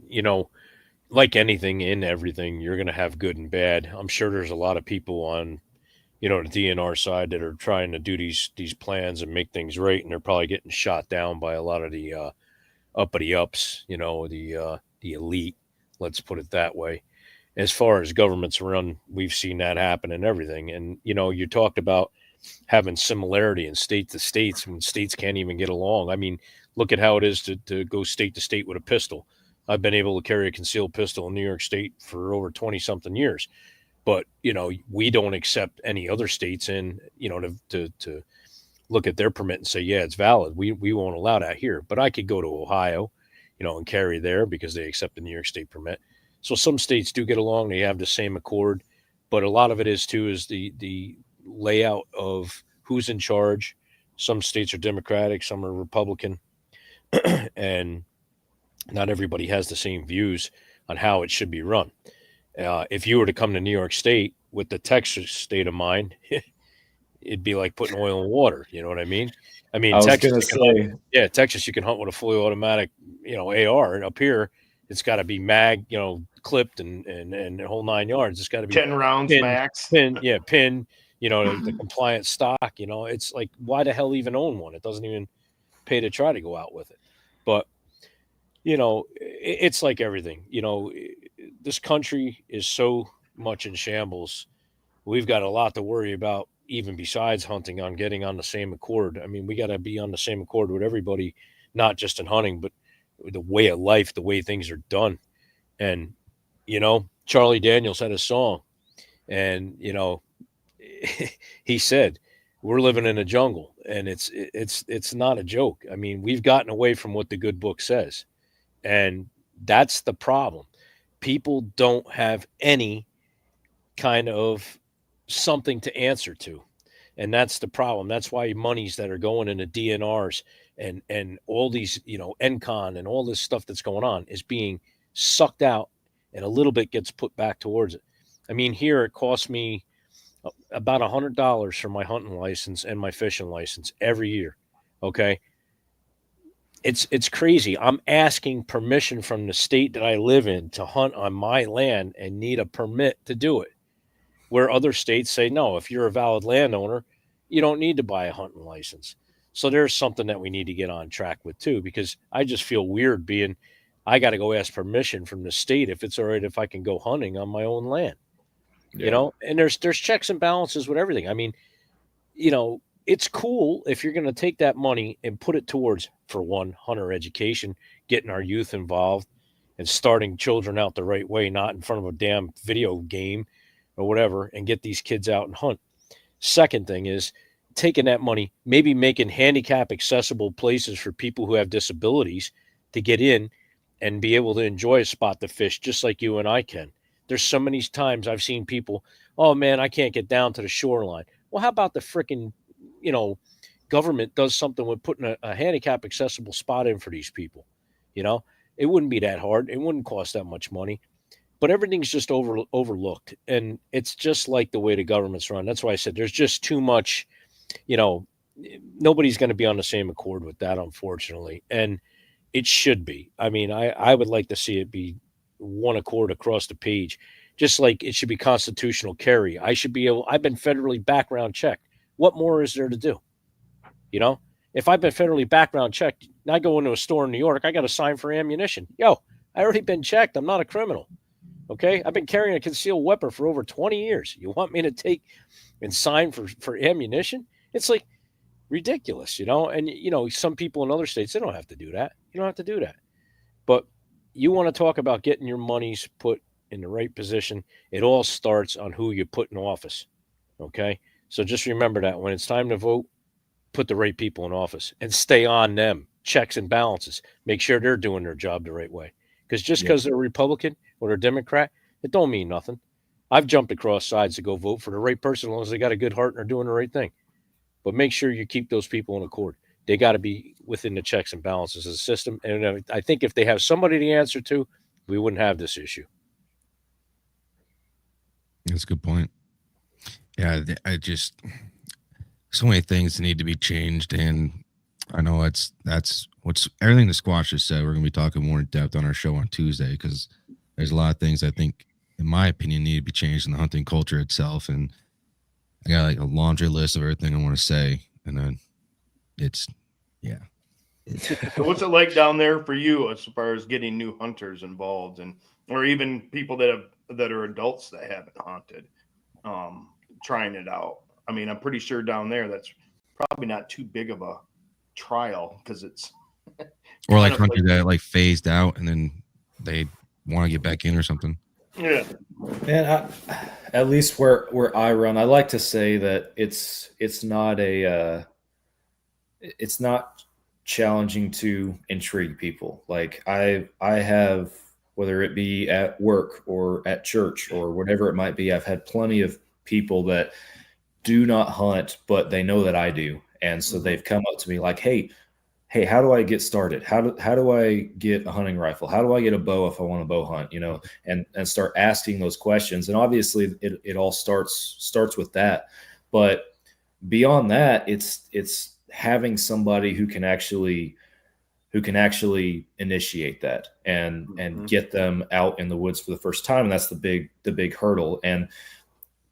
like anything in everything, you're going to have good and bad. I'm sure there's a lot of people on, the DNR side that are trying to do these plans and make things right, and they're probably getting shot down by a lot of the uppity ups, the elite. Let's put it that way. As far as governments run, we've seen that happen and everything. And you talked about having similarity in state to states when states can't even get along. I mean, look at how it is to go state to state with a pistol. I've been able to carry a concealed pistol in New York State for over 20 something years, but we don't accept any other states in, to look at their permit and say, yeah, it's valid. We won't allow that here, but I could go to Ohio, and carry there because they accept the New York State permit. So some states do get along. They have the same accord, but a lot of it is the layout of who's in charge. Some states are Democratic, some are Republican, and not everybody has the same views on how it should be run. If you were to come to New York State with the Texas state of mind, it'd be like putting oil in water. You know what I mean? I mean, Texas, Texas, you can hunt with a fully automatic, AR. And up here, it's got to be mag, clipped and the whole 9 yards. It's got to be 10 rounds max. Pin, the compliant stock. It's like, why the hell even own one? It doesn't even pay to try to go out with it. But, you know, it's like everything. You know, this country is so much in shambles. We've got a lot to worry about, even besides hunting, on getting on the same accord. I mean, we got to be on the same accord with everybody, not just in hunting, but the way of life, the way things are done. And, you know, Charlie Daniels had a song, and, you know, he said, we're living in a jungle, and it's not a joke. I mean, we've gotten away from what the good book says, and that's the problem. People don't have any kind of something to answer to, and that's the problem. That's why monies that are going into DNRs and all these, you know, NCON and all this stuff that's going on is being sucked out, and a little bit gets put back towards it. I mean, here it costs me about $100 for my hunting license and my fishing license every year. Okay. It's crazy. I'm asking permission from the state that I live in to hunt on my land and need a permit to do it. Where other states say, no, if you're a valid landowner, you don't need to buy a hunting license. So there's something that we need to get on track with too, because I just feel weird I got to go ask permission from the state if it's all right if I can go hunting on my own land. Yeah. You know, and there's checks and balances with everything. I mean, you know, it's cool if you're going to take that money and put it towards, for one, hunter education, getting our youth involved and starting children out the right way, not in front of a damn video game or whatever, and get these kids out and hunt. Second thing is taking that money, maybe making handicap accessible places for people who have disabilities to get in and be able to enjoy a spot to fish just like you and I can. There's so many times I've seen people, oh man, I can't get down to the shoreline. Well, how about the freaking, you know, government does something with putting a handicap accessible spot in for these people? You know, it wouldn't be that hard. It wouldn't cost that much money, but everything's just overlooked. And it's just like the way the government's run. That's why I said there's just too much, you know, nobody's going to be on the same accord with that, unfortunately. And it should be. I mean, I would like to see it be one accord across the page, just like it should be constitutional carry. I've been federally background checked. What more is there to do? You know, if I've been federally background checked, and I go into a store in New York, I got to sign for ammunition. Yo, I already been checked. I'm not a criminal. Okay. I've been carrying a concealed weapon for over 20 years. You want me to take and sign for ammunition? It's like ridiculous, you know? And, you know, some people in other states, they don't have to do that. You don't have to do that. But you want to talk about getting your monies put in the right position. It all starts on who you put in office. Okay. So just remember that when it's time to vote, put the right people in office and stay on them. Checks and balances. Make sure they're doing their job the right way. Because just because they're a Republican or they're a Democrat, it don't mean nothing. I've jumped across sides to go vote for the right person as long as they got a good heart and are doing the right thing. But make sure you keep those people in accord. They got to be within the checks and balances of the system. And I think if they have somebody to answer to, we wouldn't have this issue. That's a good point. Yeah, so many things need to be changed. And I know that's what's everything the Squash just said. We're going to be talking more in depth on our show on Tuesday, because there's a lot of things I think, in my opinion, need to be changed in the hunting culture itself. And I got like a laundry list of everything I want to say. And then What's it like down there for you as far as getting new hunters involved, or even people that are adults that haven't hunted, trying it out? I mean, I'm pretty sure down there that's probably not too big of a trial, because it's or like hunters that like phased out and then they want to get back in or something. Yeah. And at least where I run, I like to say that it's not challenging to intrigue people. Like I have, whether it be at work or at church or whatever it might be, I've had plenty of people that do not hunt, but they know that I do. And so they've come up to me like, hey, how do I get started? How do I get a hunting rifle? How do I get a bow if I want to bow hunt, you know, and start asking those questions. And obviously it all starts with that. But beyond that, it's having somebody who can actually initiate that and get them out in the woods for the first time. And that's the big hurdle. And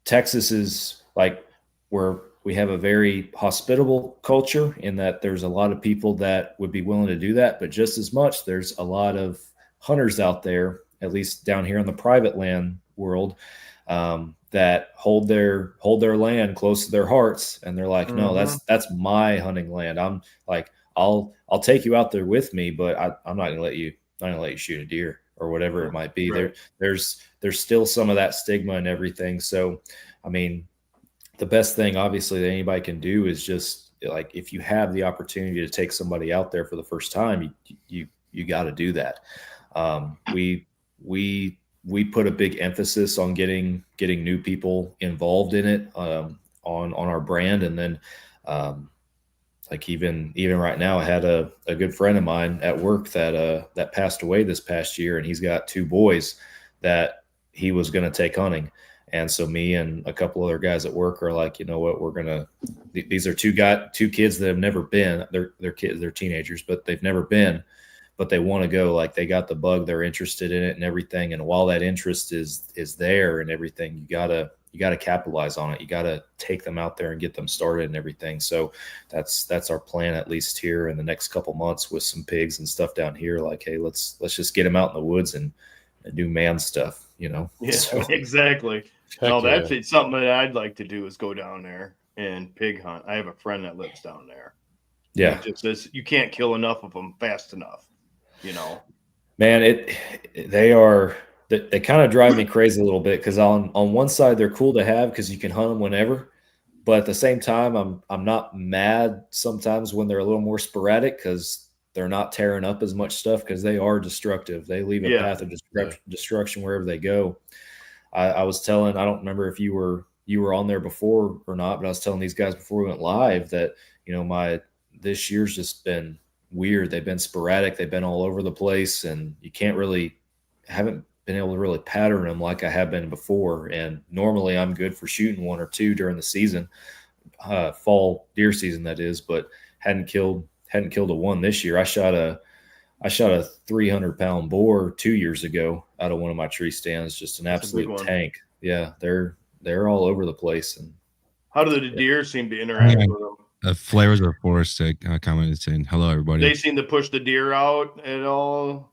Texas is like where a very hospitable culture in that there's a lot of people that would be willing to do that, but just as much, there's a lot of hunters out there, at least down here in the private land world, that hold their land close to their hearts, and they're like, no, that's my hunting land. I'm like, I'll take you out there with me, but I'm not gonna let you shoot a deer or whatever it might be. Right. There's still some of that stigma and everything. So, I mean, the best thing obviously that anybody can do is just like, if you have the opportunity to take somebody out there for the first time, you got to do that. We put a big emphasis on getting new people involved in it, on our brand. And then, like even right now, I had a good friend of mine at work that passed away this past year, and he's got 2 boys that he was going to take hunting. And so me and a couple other guys at work are like, you know what, these are two kids that have never been, they're kids, they're teenagers, but they've never been, but they want to go. Like, they got the bug, they're interested in it and everything. And while that interest is there and everything, you gotta capitalize on it. You gotta take them out there and get them started and everything. So that's our plan, at least here in the next couple months, with some pigs and stuff down here. Like, hey, let's just get them out in the woods and do man stuff, you know? Yeah, so, exactly. No, that's something that I'd like to do, is go down there and pig hunt. I have a friend that lives down there. Yeah. It just says you can't kill enough of them fast enough, you know? Man, they kind of drive me crazy a little bit, because on one side they're cool to have because you can hunt them whenever, but at the same time I'm not mad sometimes when they're a little more sporadic, because they're not tearing up as much stuff, because they are destructive. They leave a path of destruction wherever they go. I was telling, I don't remember if you were on there before or not, but I was telling these guys before we went live that, you know, this year's just been weird. They've been sporadic. They've been all over the place, and you haven't been able to really pattern them like I have been before. And normally I'm good for shooting 1 or 2 during the season, fall deer season, that is, but hadn't killed a one this year. I shot a 300-pound boar 2 years ago out of one of my tree stands, just an absolute tank. Yeah, they're all over the place. And how do the deer seem to interact with them? Flavors of the Forest commented saying, hello, everybody. They seem to push the deer out at all?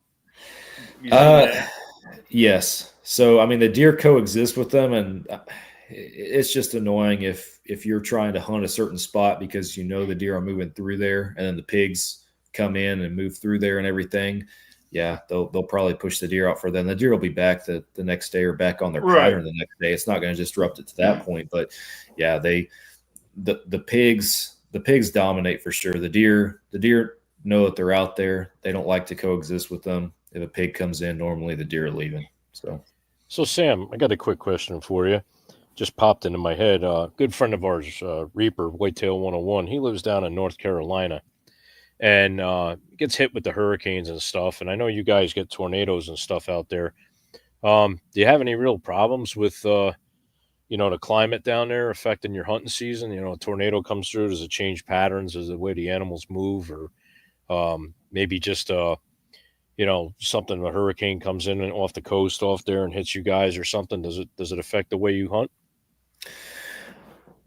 Yes. So, I mean, the deer coexist with them, and it's just annoying if you're trying to hunt a certain spot because you know the deer are moving through there, and then the pigs come in and move through there and everything. Yeah, they'll probably push the deer out for them. The deer will be back the next day or back on their pattern the next day. It's not going to disrupt it to that point. But yeah, the pigs dominate for sure. The deer know that they're out there. They don't like to coexist with them. If a pig comes in, normally the deer are leaving. So Sam, I got a quick question for you. Just popped into my head. Good friend of ours, Reaper, Whitetail 101. He lives down in North Carolina, and gets hit with the hurricanes and stuff. And I know you guys get tornadoes and stuff out there. Do you have any real problems with, the climate down there affecting your hunting season? You know, a tornado comes through, does it change patterns? Does the way the animals move? Or maybe just, something, a hurricane comes in and off the coast off there and hits you guys or something. Does it affect the way you hunt?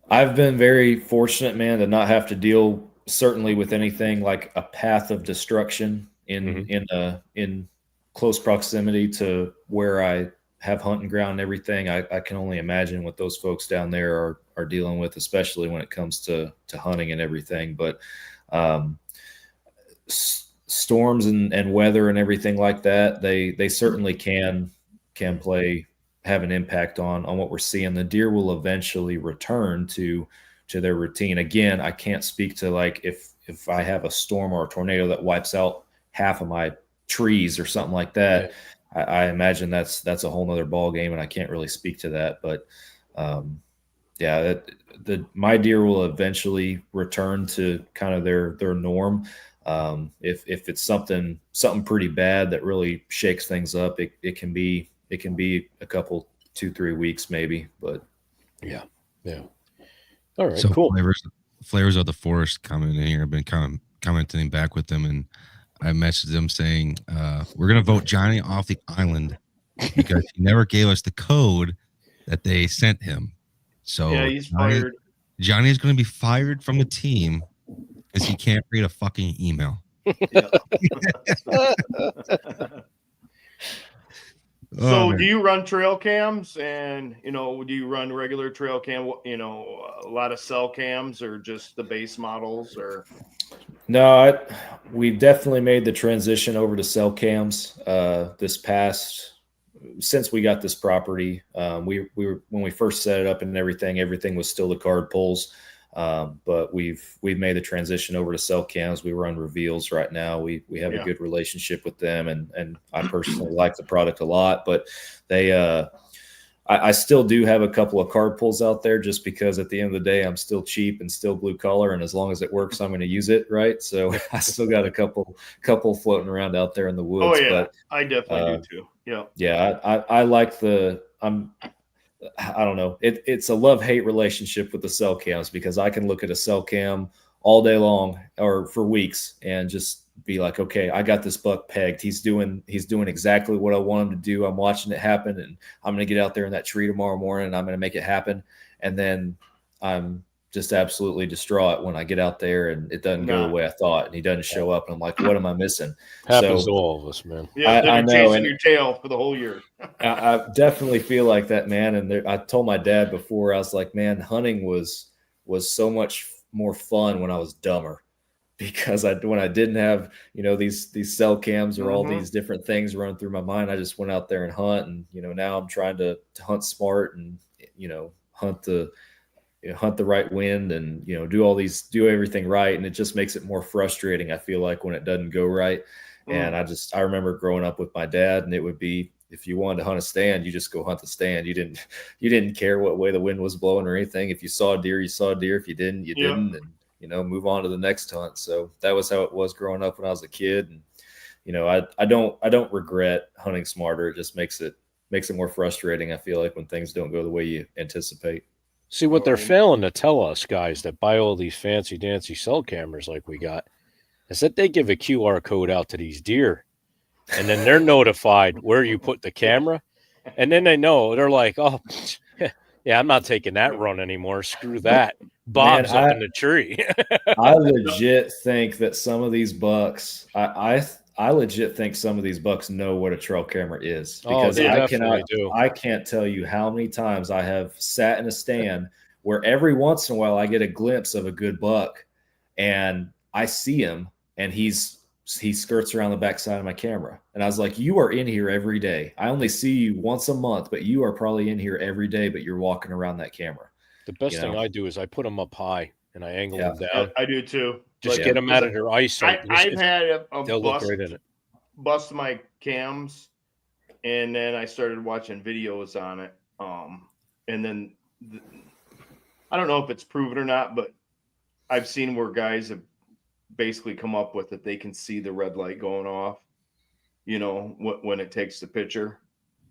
I've been very fortunate, man, to not have to deal certainly with anything like a path of destruction in close proximity to where I have hunting ground and everything. I can only imagine what those folks down there are dealing with, especially when it comes to hunting and everything. But storms and weather and everything like that, they certainly can have an impact on what we're seeing. The deer will eventually return to their routine. Again, I can't speak to like if I have a storm or a tornado that wipes out half of my trees or something like that. Yeah. I imagine that's a whole nother ball game, and I can't really speak to that. But my deer will eventually return to kind of their norm. If it's something pretty bad that really shakes things up, it can be a couple 2-3 weeks maybe. But yeah. All right, so cool. Flavors of the Forest commenting here. I've been commenting back with them, and I messaged them saying, we're going to vote Johnny off the island because he never gave us the code that they sent him. So yeah, he's fired. Johnny is going to be fired from the team because he can't read a fucking email. So do you run trail cams, and do you run regular trail cam, a lot of cell cams, or just the base models? Or No, we've definitely made the transition over to cell cams since we got this property. We were, when we first set it up and everything was still the card pulls. But we've made the transition over to cell cams. We run reveals right now. We have a good relationship with them, and I personally like the product a lot. But I still do have a couple of card pulls out there, just because at the end of the day, I'm still cheap and still blue collar, and as long as it works, I'm going to use it, right? So I still got a couple floating around out there in the woods. Oh yeah, but I definitely do too. I like I don't know. It's a love-hate relationship with the cell cams, because I can look at a cell cam all day long or for weeks and just be like, okay, I got this buck pegged. He's doing exactly what I want him to do. I'm watching it happen, and I'm going to get out there in that tree tomorrow morning and I'm going to make it happen. And then I'm just absolutely distraught when I get out there and it doesn't go the way I thought, and he doesn't show up, and I'm like, what am I missing? Happens to all of us, man. Yeah, I know. Chasing your tail for the whole year. I definitely feel like that, man. And I told my dad before, I was like, man, hunting was so much more fun when I was dumber, because when I didn't have, these cell cams or all these different things running through my mind, I just went out there and hunt. And, now I'm trying to hunt smart and, hunt the right wind and, do everything right. And it just makes it more frustrating, I feel like, when it doesn't go right. And I remember growing up with my dad, and it would be, if you wanted to hunt a stand, you just go hunt the stand. You didn't care what way the wind was blowing or anything. If you saw a deer, you saw a deer. If you didn't, you didn't, and, move on to the next hunt. So that was how it was growing up when I was a kid. And, I don't regret hunting smarter. It just makes it more frustrating, I feel like, when things don't go the way you anticipate. See, what they're failing to tell us, guys, that buy all these fancy dancy cell cameras like we got, is that they give a QR code out to these deer, and then they're notified where you put the camera, and then they know. They're like, oh, yeah, I'm not taking that run anymore. Screw that. Bob's up in the tree. I legit think that some of these bucks, I legit think some of these bucks know what a trail camera is, because I can't tell you how many times I have sat in a stand where every once in a while I get a glimpse of a good buck, and I see him, and he skirts around the backside of my camera. And I was like, you are in here every day. I only see you once a month, but you are probably in here every day, but you're walking around that camera. The best thing I do is I put them up high and I angle them down. I do too. Just get them out of their eyesight. I've had they'll look right in it. Bust my cams, and then I started watching videos on it. And then I don't know if it's proven or not, but I've seen where guys have basically come up with that they can see the red light going off, when it takes the picture,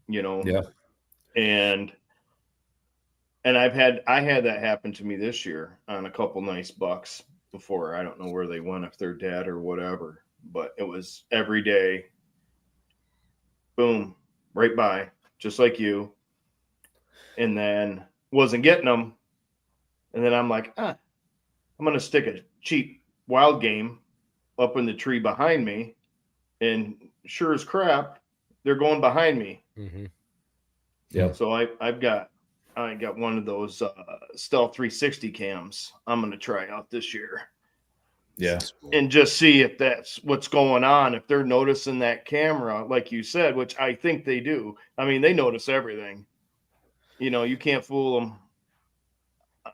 and I had that happen to me this year on a couple nice bucks before. I don't know where they went, if they're dead or whatever, but it was every day. Boom, right by, just like you. And then wasn't getting them. And then I'm like, I'm going to stick a cheap wild game up in the tree behind me. And sure as crap, they're going behind me. Mm-hmm. Yeah. So I got one of those Stealth 360 cams I'm going to try out this year. Yeah. And just see if that's what's going on. If they're noticing that camera, like you said, which I think they do. I mean, they notice everything. You can't fool them.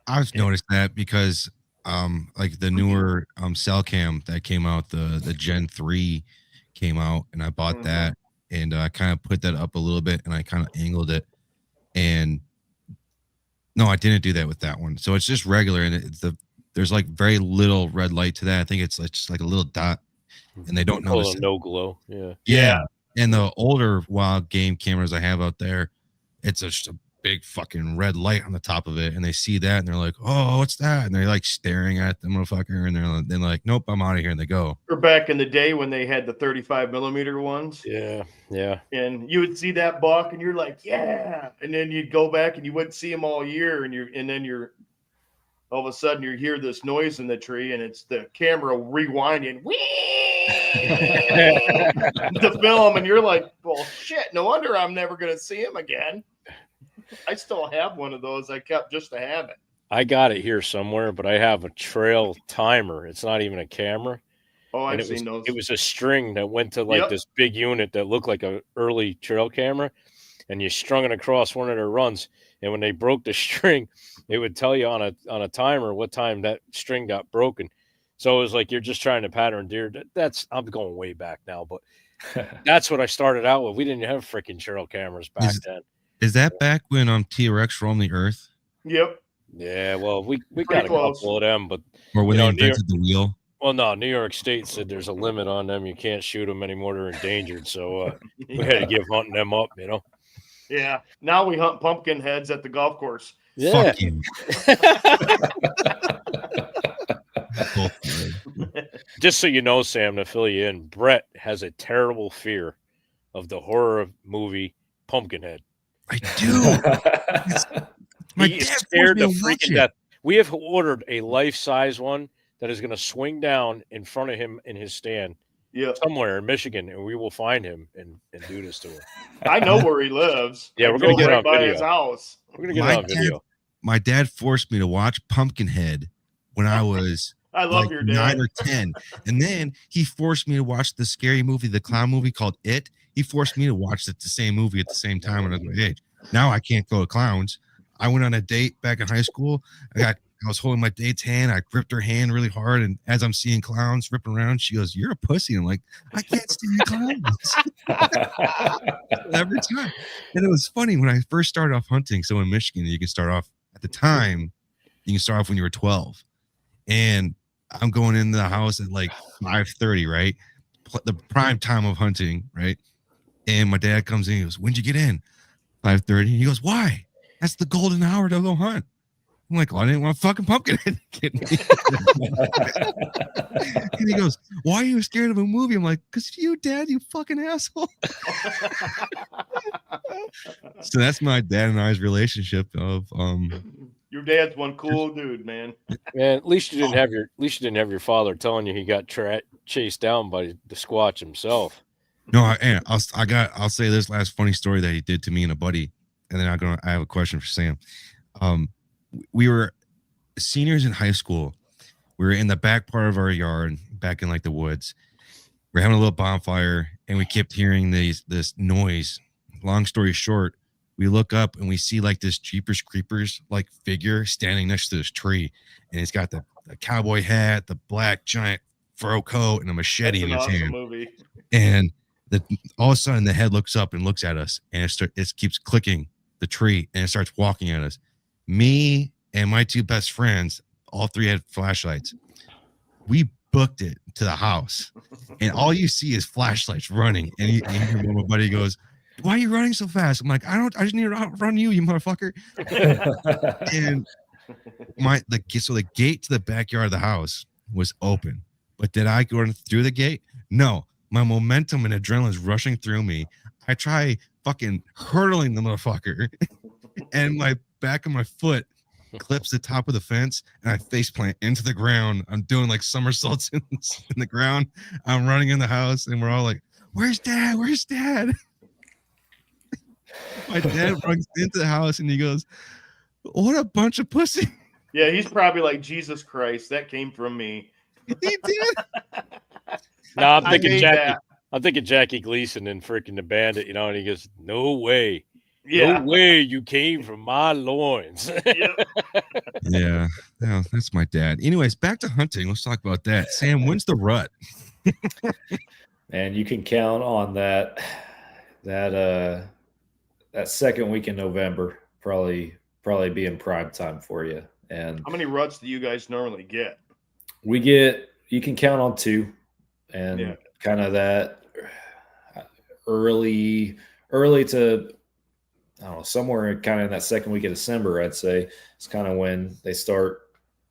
I've noticed that because like the newer cell cam that came out, the Gen 3 came out, and I bought that, and I kind of put that up a little bit, and I kind of angled it. And no, I didn't do that with that one. So it's just regular, and there's like very little red light to that. I think it's just like a little dot, and they don't notice it. No glow. Yeah. And the older wild game cameras I have out there, it's just a big fucking red light on the top of it, and they see that, and they're like, "Oh, what's that?" And they're like staring at the motherfucker, and they're like, "Nope, I'm out of here," and they go. Or back in the day when they had the 35mm ones. Yeah. And you would see that buck, and you're like, "Yeah," and then you'd go back, and you wouldn't see him all year, and then you're all of a sudden you hear this noise in the tree, and it's the camera rewinding to film, and you're like, well, shit, no wonder I'm never going to see him again. I still have one of those I kept just to have it. I got it here somewhere, but I have a trail timer. It's not even a camera. Oh, And I've seen those. It was a string that went to like this big unit that looked like an early trail camera, and you strung it across one of their runs. And when they broke the string, it would tell you on a timer what time that string got broken. So it was like you're just trying to pattern deer. I'm going way back now, but that's what I started out with. We didn't have freaking trail cameras back then. Is that back when T-Rex roamed the earth? Yep. Yeah, well, we got a couple of them, but or when they invented the wheel. Well, no, New York State said there's a limit on them. You can't shoot them anymore. They're endangered. So we had to give hunting them up, Yeah. Now we hunt pumpkin heads at the golf course. Yeah. Fuck you. Just so you know, Sam, to fill you in, Brett has a terrible fear of the horror movie Pumpkinhead. I do. He is scared to freaking death. We have ordered a life-size one that is going to swing down in front of him in his stand somewhere in Michigan, and we will find him and do this to him. I know where he lives. Yeah, we're going to get on video. His house. We're going to get on video. My dad forced me to watch Pumpkinhead when I was I love your dad. 9 or 10. And then he forced me to watch the scary movie, the clown movie called It. He forced me to watch the same movie at the same time when I was my age. Now I can't go to clowns. I went on a date back in high school. I was holding my date's hand. I gripped her hand really hard. And as I'm seeing clowns ripping around, she goes, "You're a pussy." I'm like, I can't stand clowns. Every time. And it was funny when I first started off hunting. So in Michigan, you can start off at the time, you can start off when you were 12. And I'm going into the house at like 5:30, right? The prime time of hunting, right? And my dad comes in, he goes, "When'd you get in?" 5:30. He goes, "Why? That's the golden hour to go hunt." I'm like, "Well, I didn't want fucking Pumpkinhead." And he goes, "Why are you scared of a movie?" I'm like, "Because you, Dad, you fucking asshole." So that's my dad and I's relationship of Your dad's one cool dude, man. Man, at least you didn't have your father telling you he got chased down by the Squatch himself. No, I'll say this last funny story that he did to me and a buddy, and then I have a question for Sam. We were seniors in high school. We were in the back part of our yard, back in like the woods. We're having a little bonfire, and we kept hearing this noise. Long story short, we look up and we see like this Jeepers Creepers like figure standing next to this tree, and he's got the cowboy hat, the black giant fur coat, and a machete in his hand. Movie. And all of a sudden, the head looks up and looks at us, and it keeps clicking the tree, and it starts walking at us. Me and my two best friends, all three had flashlights. We booked it to the house, and all you see is flashlights running. And my buddy goes, "Why are you running so fast?" I'm like, I just need to outrun you motherfucker. And so the gate to the backyard of the house was open, but did I go through the gate? No. My momentum and adrenaline is rushing through me. I try fucking hurtling the motherfucker, and my back of my foot clips the top of the fence, and I face plant into the ground. I'm doing like somersaults in the ground. I'm running in the house, and we're all like, "Where's Dad? Where's Dad?" My dad runs into the house, and he goes, "What a bunch of pussy." Yeah, he's probably like, "Jesus Christ, that came from me." He did. No, I'm thinking Jackie. I'm thinking Jackie Gleason and freaking the Bandit, and he goes, "No way, no way, you came from my loins." Yeah, that's my dad. Anyways, back to hunting. Let's talk about that. Sam, when's the rut? And you can count on that second week in November probably being prime time for you. And how many ruts do you guys normally get? You can count on 2, and kind of that early to, I don't know, somewhere kind of in that second week of December, I'd say it's kind of when they start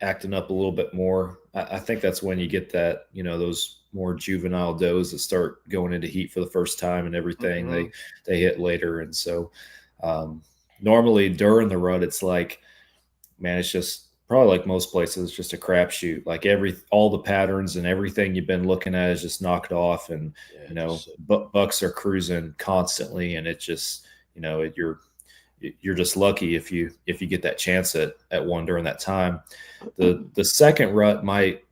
acting up a little bit more. I think that's when you get that, those more juvenile does that start going into heat for the first time and everything. Mm-hmm. They hit later. And so normally during the rut, it's like, man, it's just probably like most places, just a crapshoot. Like all the patterns and everything you've been looking at is just knocked off, and bucks are cruising constantly, and it just you're just lucky if you get that chance at one during that time. The second rut might,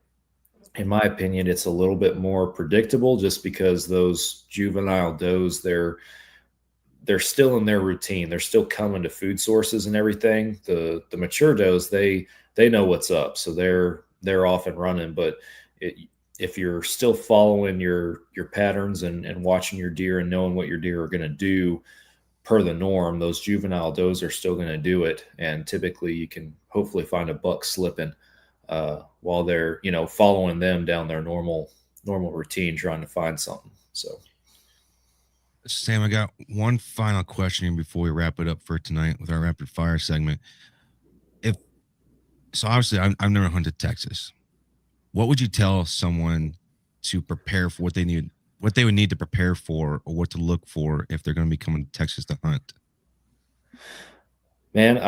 in my opinion, it's a little bit more predictable, just because those juvenile does, they're still in their routine. They're still coming to food sources and everything. The mature does, they know what's up, so they're off and running. But if you're still following your patterns and watching your deer and knowing what your deer are going to do per the norm, those juvenile does are still going to do it. And typically you can hopefully find a buck slipping while they're, following them down their normal routine, trying to find something. So Sam, I got one final question before we wrap it up for tonight with our rapid fire segment. So obviously I've never hunted Texas. What would you tell someone to prepare for what they would need to prepare for, or what to look for if they're going to be coming to Texas to hunt? Man,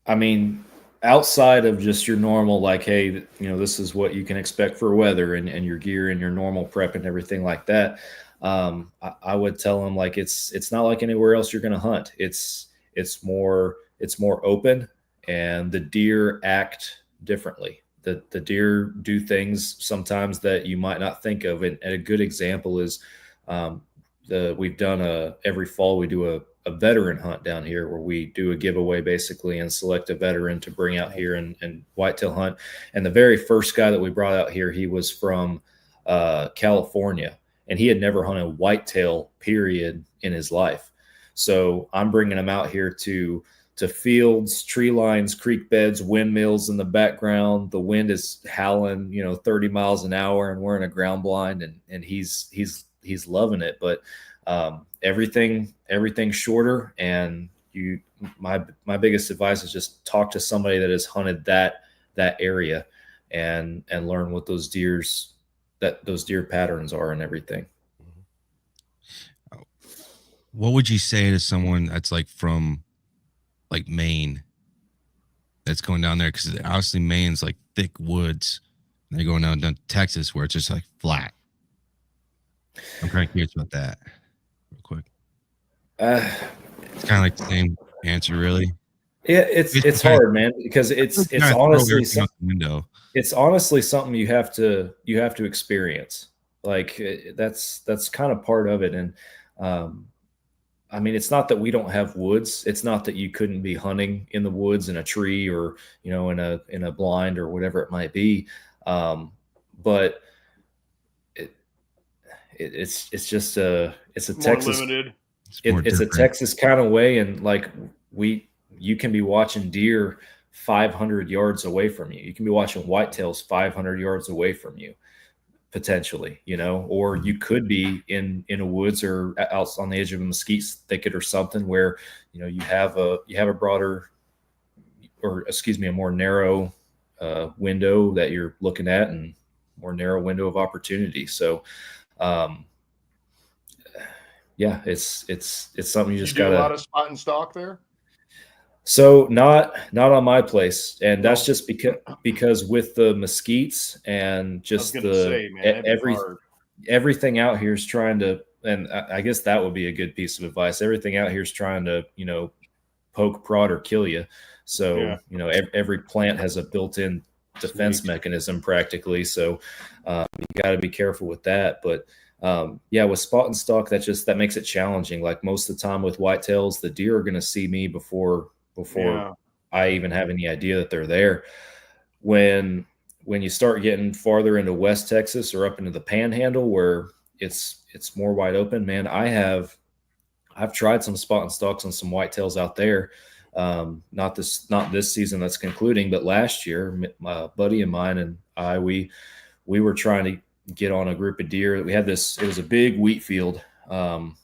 I mean, outside of just your normal, like, hey, this is what you can expect for weather and your gear and your normal prep and everything like that. I would tell them, like, it's not like anywhere else you're going to hunt. It's more open, and the deer act differently. The deer do things sometimes that you might not think of. And a good example is we've done every fall we do a veteran hunt down here, where we do a giveaway basically and select a veteran to bring out here and whitetail hunt. And the very first guy that we brought out here, he was from California, and he had never hunted whitetail period in his life. So I'm bringing him out here to fields, tree lines, creek beds, windmills in the background. The wind is howling, 30 miles an hour, and we're in a ground blind, and he's loving it. But everything's shorter, and my biggest advice is just talk to somebody that has hunted that area and learn what those deer patterns are and everything. What would you say to someone that's like from like Maine, that's going down there? Because obviously Maine's like thick woods, and they're going down to Texas where it's just like flat. I'm kind of curious about that real quick. It's kind of like the same answer, really. Yeah, it's hard, man, because it's honestly it's honestly something you have to experience. Like, that's kind of part of it. And I mean, it's not that we don't have woods. It's not that you couldn't be hunting in the woods in a tree, or in a blind or whatever it might be. But it's just it's a Texas limited. It's a Texas kind of way, and like you can be watching deer 500 yards away from you. You can be watching whitetails 500 yards away from you, potentially, or you could be in a woods or out on the edge of a mesquite thicket or something where, you have a broader, or excuse me, a more narrow window that you're looking at, and more narrow window of opportunity. So, yeah, it's something you just got to. A lot of spot and stalk there. So not on my place, and that's just because with the mesquites and just everything out here is trying to, and I guess that would be a good piece of advice. Everything out here is trying to, poke, prod, or kill you. So, every plant has a built-in defense mechanism practically. So you got to be careful with that. But with spot and stalk, that makes it challenging. Like, most of the time with whitetails, the deer are going to see me before I even have any idea that they're there. When you start getting farther into West Texas or up into the Panhandle, where it's more wide open, man, I've tried some spot and stalks on some whitetails out there. Not this season that's concluding, but last year, a buddy of mine and I, we were trying to get on a group of deer. We had this, it was a big wheat field.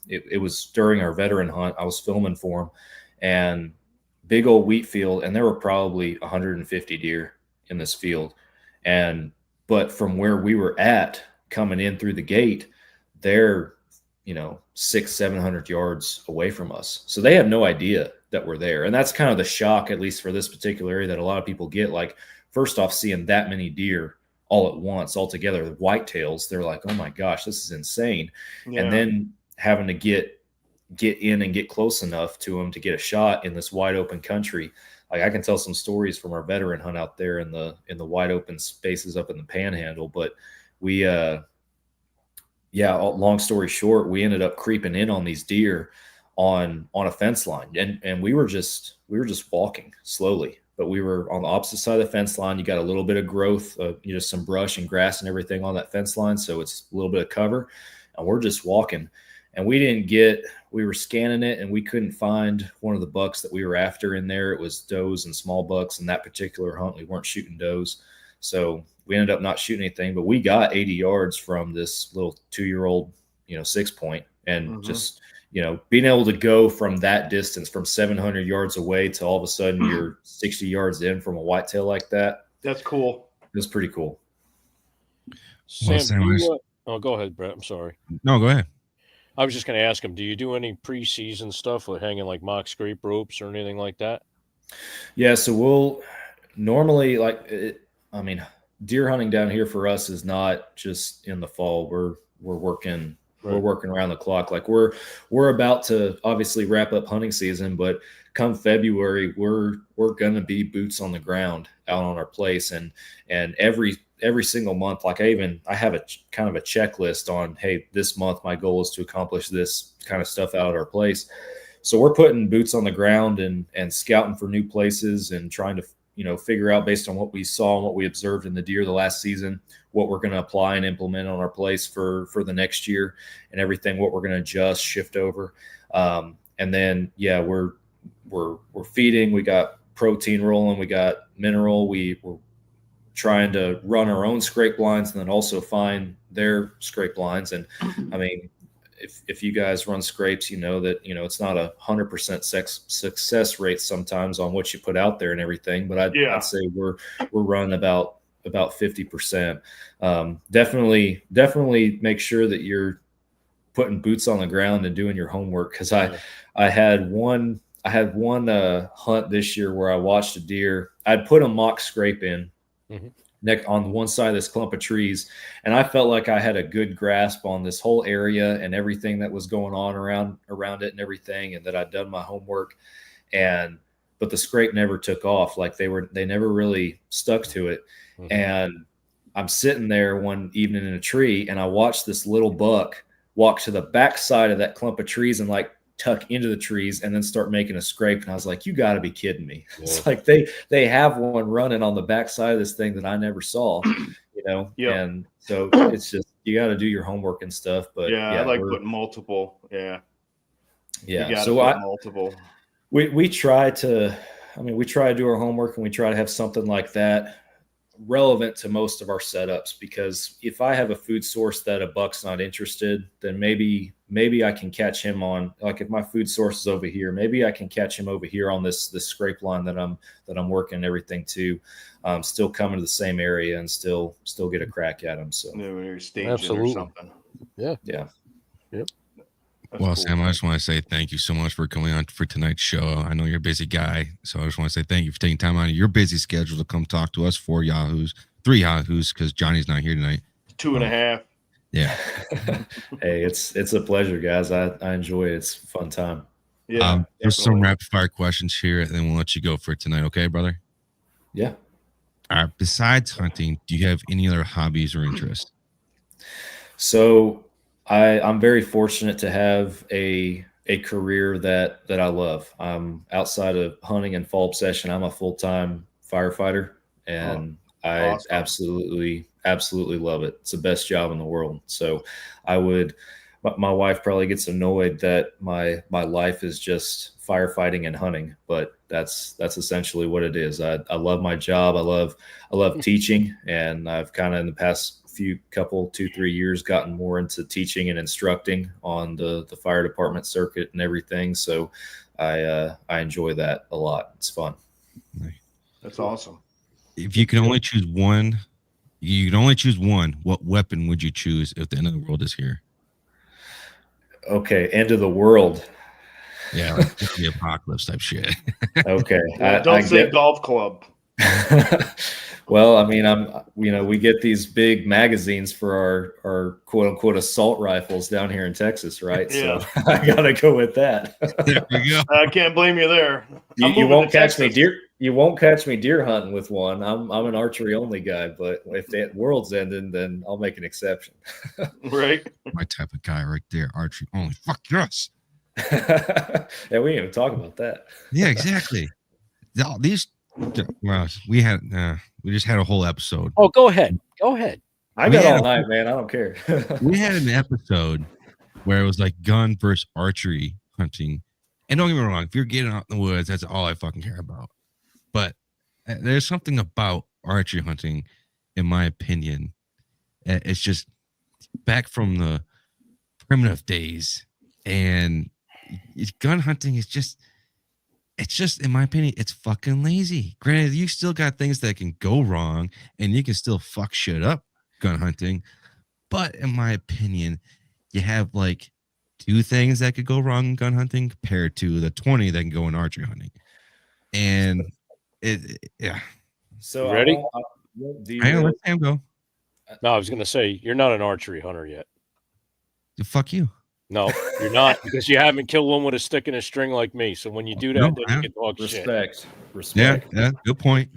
It was during our veteran hunt. I was filming for him, and big old wheat field. And there were probably 150 deer in this field. But from where we were at coming in through the gate, they're, 600-700 yards away from us. So they have no idea were there. And that's kind of the shock, at least for this particular area, that a lot of people get. Like, first off, seeing that many deer all at once, all together, the whitetails, they're like, oh my gosh, this is insane. Yeah. And then having to get in and get close enough to them to get a shot in this wide open country. Like, I can tell some stories from our veteran hunt out there in the wide open spaces up in the Panhandle. But we, long story short, we ended up creeping in on these deer on a fence line, and we were just walking slowly, but we were on the opposite side of the fence line. You got a little bit of growth, some brush and grass and everything on that fence line, so it's a little bit of cover, and we're just walking. And we were scanning it, and we couldn't find one of the bucks that we were after in there. It was does and small bucks. In that particular hunt, we weren't shooting does, so we ended up not shooting anything. But we got 80 yards from this little 2-year-old, 6-point, and just being able to go from that distance, from 700 yards away, to all of a sudden you're 60 yards in from a whitetail like that. That's cool. It was pretty cool. Sam, go ahead, Brett. I'm sorry. No, go ahead. I was just going to ask him, do you do any preseason stuff with hanging like mock scrape ropes or anything like that? Yeah, so we'll normally, deer hunting down here for us is not just in the fall. We're working. Right. We're working around the clock. Like, we're about to obviously wrap up hunting season, but come February, we're going to be boots on the ground out on our place. And every single month, like I have a kind of a checklist on, hey, this month my goal is to accomplish this kind of stuff out at our place. So we're putting boots on the ground and scouting for new places and trying to, figure out, based on what we saw and what we observed in the deer the last season, what we're going to apply and implement on our place for the next year, and everything, what we're going to adjust, shift over. And then, we're feeding. We got protein rolling. We got mineral. We're trying to run our own scrape lines and then also find their scrape lines. And I mean, if you guys run scrapes, that, it's not 100% success rate sometimes on what you put out there and everything, but I'd say we're running about 50%. Definitely make sure that you're putting boots on the ground and doing your homework. Cause I had one hunt this year where I watched a deer. I'd put a mock scrape in on one side of this clump of trees, and I felt like I had a good grasp on this whole area and everything that was going on around it and everything, and that I'd done my homework. But the scrape never took off. Like, they never really stuck to it. And I'm sitting there one evening in a tree, and I watched this little buck walk to the back side of that clump of trees and like tuck into the trees and then start making a scrape. And I was like, you got to be kidding me. Yeah. It's like they have one running on the back side of this thing that I never saw, Yep. And so it's just, you got to do your homework and stuff. But I like putting multiple. Yeah. So multiple. We try to do our homework, and we try to have something like that relevant to most of our setups, because if I have a food source that a buck's not interested, then maybe I can catch him on, like, if my food source is over here, maybe I can catch him over here on this scrape line that I'm working and everything too. Still coming to the same area and still get a crack at him. So you're staging or something. Yeah. Yep. Well, cool. Sam, I just want to say thank you so much for coming on for tonight's show. I know you're a busy guy, so I just want to say thank you for taking time out of your busy schedule to come talk to us, 3 Yahoos, because Johnny's not here tonight. 2.5. Yeah. Hey, it's a pleasure, guys. I enjoy it. It's a fun time. Yeah. There's some rapid fire questions here, and then we'll let you go for tonight. Okay, brother? Yeah. All right. Besides hunting, do you have any other hobbies or interests? So I'm very fortunate to have a career that I love. Outside of hunting and Fall Obsession, I'm a full-time firefighter, and I absolutely love it. It's the best job in the world. So my wife probably gets annoyed that my life is just firefighting and hunting, but that's essentially what it is. I love my job. I love teaching, and I've kind of in the past 2-3 years gotten more into teaching and instructing on the fire department circuit and everything. So I enjoy that a lot. It's fun. That's awesome. If you could only choose one, what weapon would you choose if the end of the world is here? Okay, end of the world. Yeah, like the apocalypse type shit. Okay. Don't say golf club. Well, I mean, we get these big magazines for our quote unquote assault rifles down here in Texas, right? Yeah. So I gotta go with that. There we go. I can't blame you there. You won't catch me deer hunting with one. I'm an archery only guy, but if that world's ending, then I'll make an exception. Right. My type of guy right there, archery only. Fuck yes. Yeah, we didn't even talk about that. Yeah, exactly. These, well, we just had a whole episode. Oh, go ahead. I got all night, man. I don't care. We had an episode where it was like gun versus archery hunting. And don't get me wrong, if you're getting out in the woods, that's all I fucking care about. But there's something about archery hunting, in my opinion. It's just back from the primitive days, and gun hunting is just, in my opinion, it's fucking lazy. Granted, you still got things that can go wrong, and you can still fuck shit up gun hunting. But in my opinion, you have like 2 things that could go wrong in gun hunting compared to the 20 that can go in archery hunting. And yeah. So ready? I know, let Sam go. No, I was going to say, you're not an archery hunter yet. Fuck you. No, you're not, because you haven't killed one with a stick and a string like me. So when you do that, then you can talk shit. Respect. Yeah. Good point.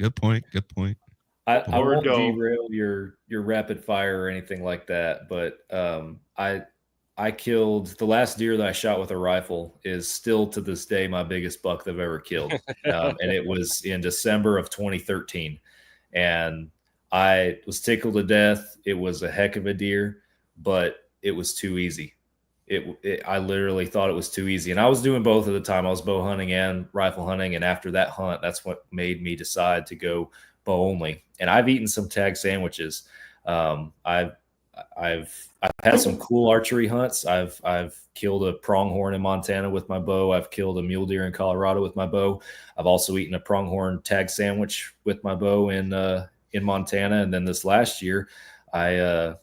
I won't derail your rapid fire or anything like that, but I killed the last deer that I shot with a rifle is still to this day my biggest buck that I've ever killed, and it was in December of 2013, and I was tickled to death. It was a heck of a deer, but it was too easy. I literally thought it was too easy, and I was doing both at the time. I was bow hunting and rifle hunting, and after that hunt, that's what made me decide to go bow only. And I've eaten some tag sandwiches. I've had some cool archery hunts. I've killed a pronghorn in Montana with my bow. I've killed a mule deer in Colorado with my bow. I've also eaten a pronghorn tag sandwich with my bow in Montana. And then this last year, I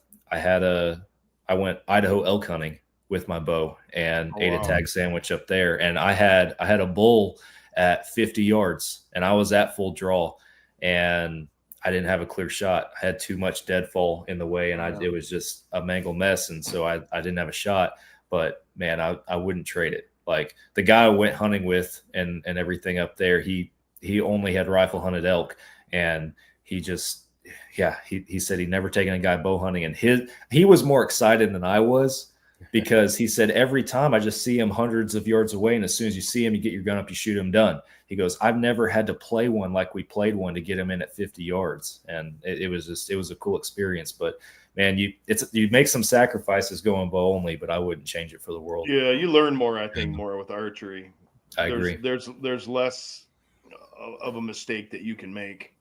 went Idaho elk hunting with my bow and ate a tag sandwich up there. And I had a bull at 50 yards, and I was at full draw, and I didn't have a clear shot. I had too much deadfall in the way, and it was just a mangled mess. And so I didn't have a shot, but man, I wouldn't trade it. Like the guy I went hunting with and everything up there, he only had rifle hunted elk, and he said he'd never taken a guy bow hunting, and he was more excited than I was, because he said every time I just see him hundreds of yards away, and as soon as you see him, you get your gun up, you shoot him, done. He goes, I've never had to play one like we played one to get him in at 50 yards. And it was a cool experience. But man, you make some sacrifices going bow only, but I wouldn't change it for the world. Yeah, you learn more, I think, more with archery. I agree. There's less of a mistake that you can make.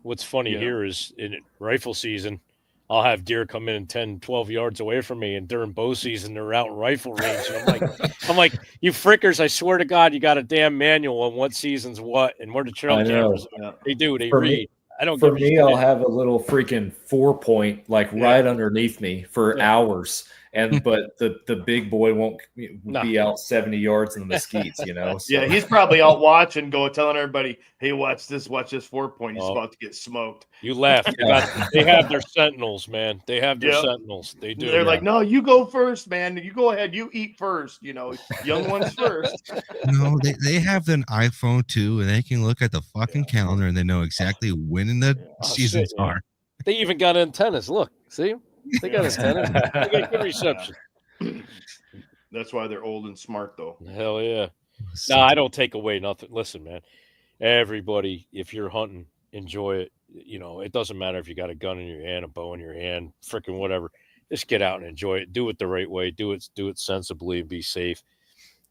What's funny here is in rifle season, I'll have deer come in 10, 12 yards away from me, and during bow season, they're out in rifle range. And I'm like, you frickers, I swear to God, you got a damn manual on what season's what and where the trail cameras are. They do, they read. I don't For me, I'll have a little freaking 4-point right underneath me for hours. But the big boy won't be out 70 yards in the mesquites, So. Yeah, he's probably out watching, telling everybody, hey, watch this 4-point. He's about to get smoked. You laugh. They have their sentinels, man. They have their sentinels. They do. They're like, no, you go first, man. You go ahead. You eat first. Young ones first. No, they have an iPhone too, and they can look at the fucking calendar, and they know exactly when the seasons are. They even got antennas. Look, see? They got antennas. They got good reception. That's why they're old and smart, though. Hell yeah. No, I don't take away nothing. Listen, man, everybody, if you're hunting, enjoy it. It doesn't matter if you got a gun in your hand, a bow in your hand, freaking whatever. Just get out and enjoy it. Do it the right way. Do it sensibly and be safe.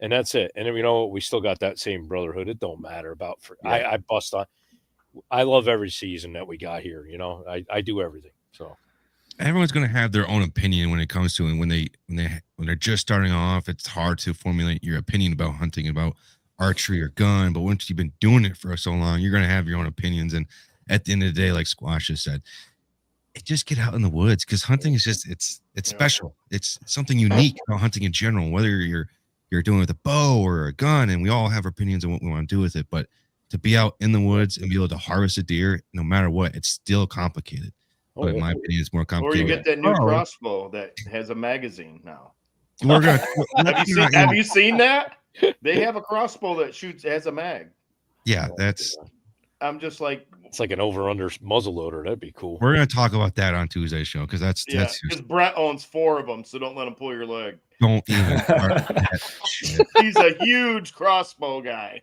And that's it. And we still got that same brotherhood. It don't matter about. I bust on. I love every season that we got here. I do everything. So. Everyone's going to have their own opinion when it comes to it. When they're just starting off, it's hard to formulate your opinion about hunting, about archery or gun. But once you've been doing it for so long, you're going to have your own opinions. And at the end of the day, like Squash just said, just get out in the woods, because hunting is just it's special. It's something unique about hunting in general. Whether you're you're doing with a bow or a gun, and we all have opinions on what we want to do with it. But to be out in the woods and be able to harvest a deer, no matter what, it's still complicated. Oh, But in my opinion, it's more Or complicated. you get that new crossbow that has a magazine now. We're gonna. Have you seen that? They have a crossbow that has a mag. Yeah, that's. I'm just like, it's like an over-under muzzle loader. That'd be cool. We're gonna talk about that on Tuesday's show because that's because Brett owns 4 of them, so don't let him pull your leg. don't even. Start that shit. He's a huge crossbow guy.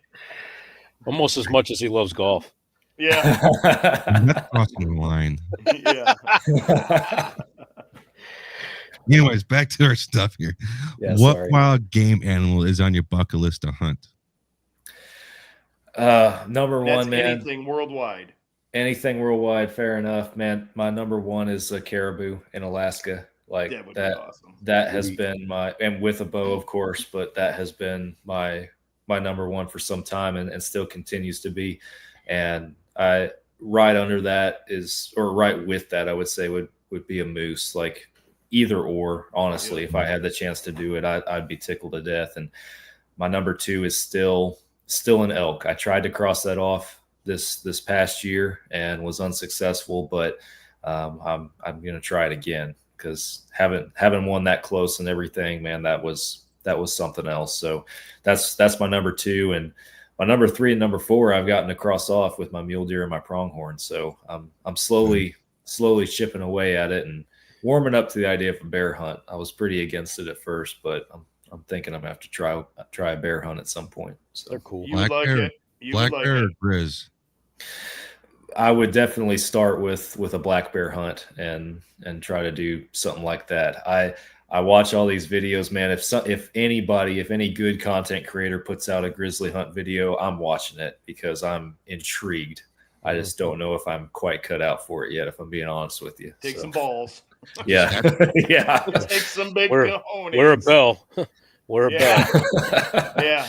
Almost as much as he loves golf. Yeah, That's crossing the line. yeah. Anyways, back to our stuff here. Yeah, what sorry. wild game animal is on your bucket list to hunt? Number That's one, man. anything worldwide. Anything worldwide, fair enough, man. My number one is a caribou in Alaska. Like That would that. be awesome. That has been and with a bow, of course, but that has been my number one for some time and still continues to be. And right under that or right with that, I would say would be a moose. Like either or, honestly, if I had the chance to do it, I'd be tickled to death. And my number 2 is still an elk. I tried to cross that off this past year and was unsuccessful, but I'm gonna try it again because having one that close and everything, man, that was something else. So that's my number 2, and my number 3 and number 4 I've gotten to cross off with my mule deer and my pronghorn. So I'm slowly chipping away at it and warming up to the idea of a bear hunt. I was pretty against it at first, but I'm thinking I'm gonna have to try a bear hunt at some point. So They're cool. You would like it. You Black would like bear or it. grizz? I would definitely start with a black bear hunt and try to do something like that. I watch all these videos, man. If any good content creator puts out a grizzly hunt video, I'm watching it because I'm intrigued. I just don't know if I'm quite cut out for it yet, if I'm being honest with you. Take some balls. Yeah. Yeah. Take some big Wear a bell. Wear a bell. Yeah.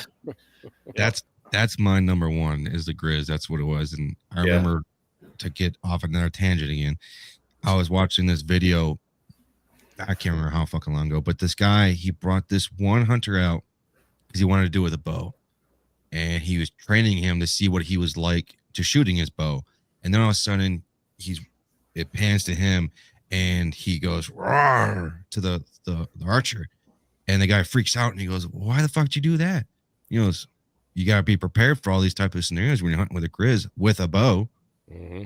That's my number 1 is the grizz. That's what it was. And I remember, to get off another tangent again, I was watching this video. I can't remember how fucking long ago, but this guy, he brought this one hunter out because he wanted to do it with a bow, and he was training him to see what he was like to shooting his bow. And then all of a sudden it pans to him and he goes roar to the archer, and the guy freaks out and he goes, "Why the fuck did you do that?" He goes, "You got to be prepared for all these type of scenarios when you're hunting with a grizz with a bow." Mm-hmm.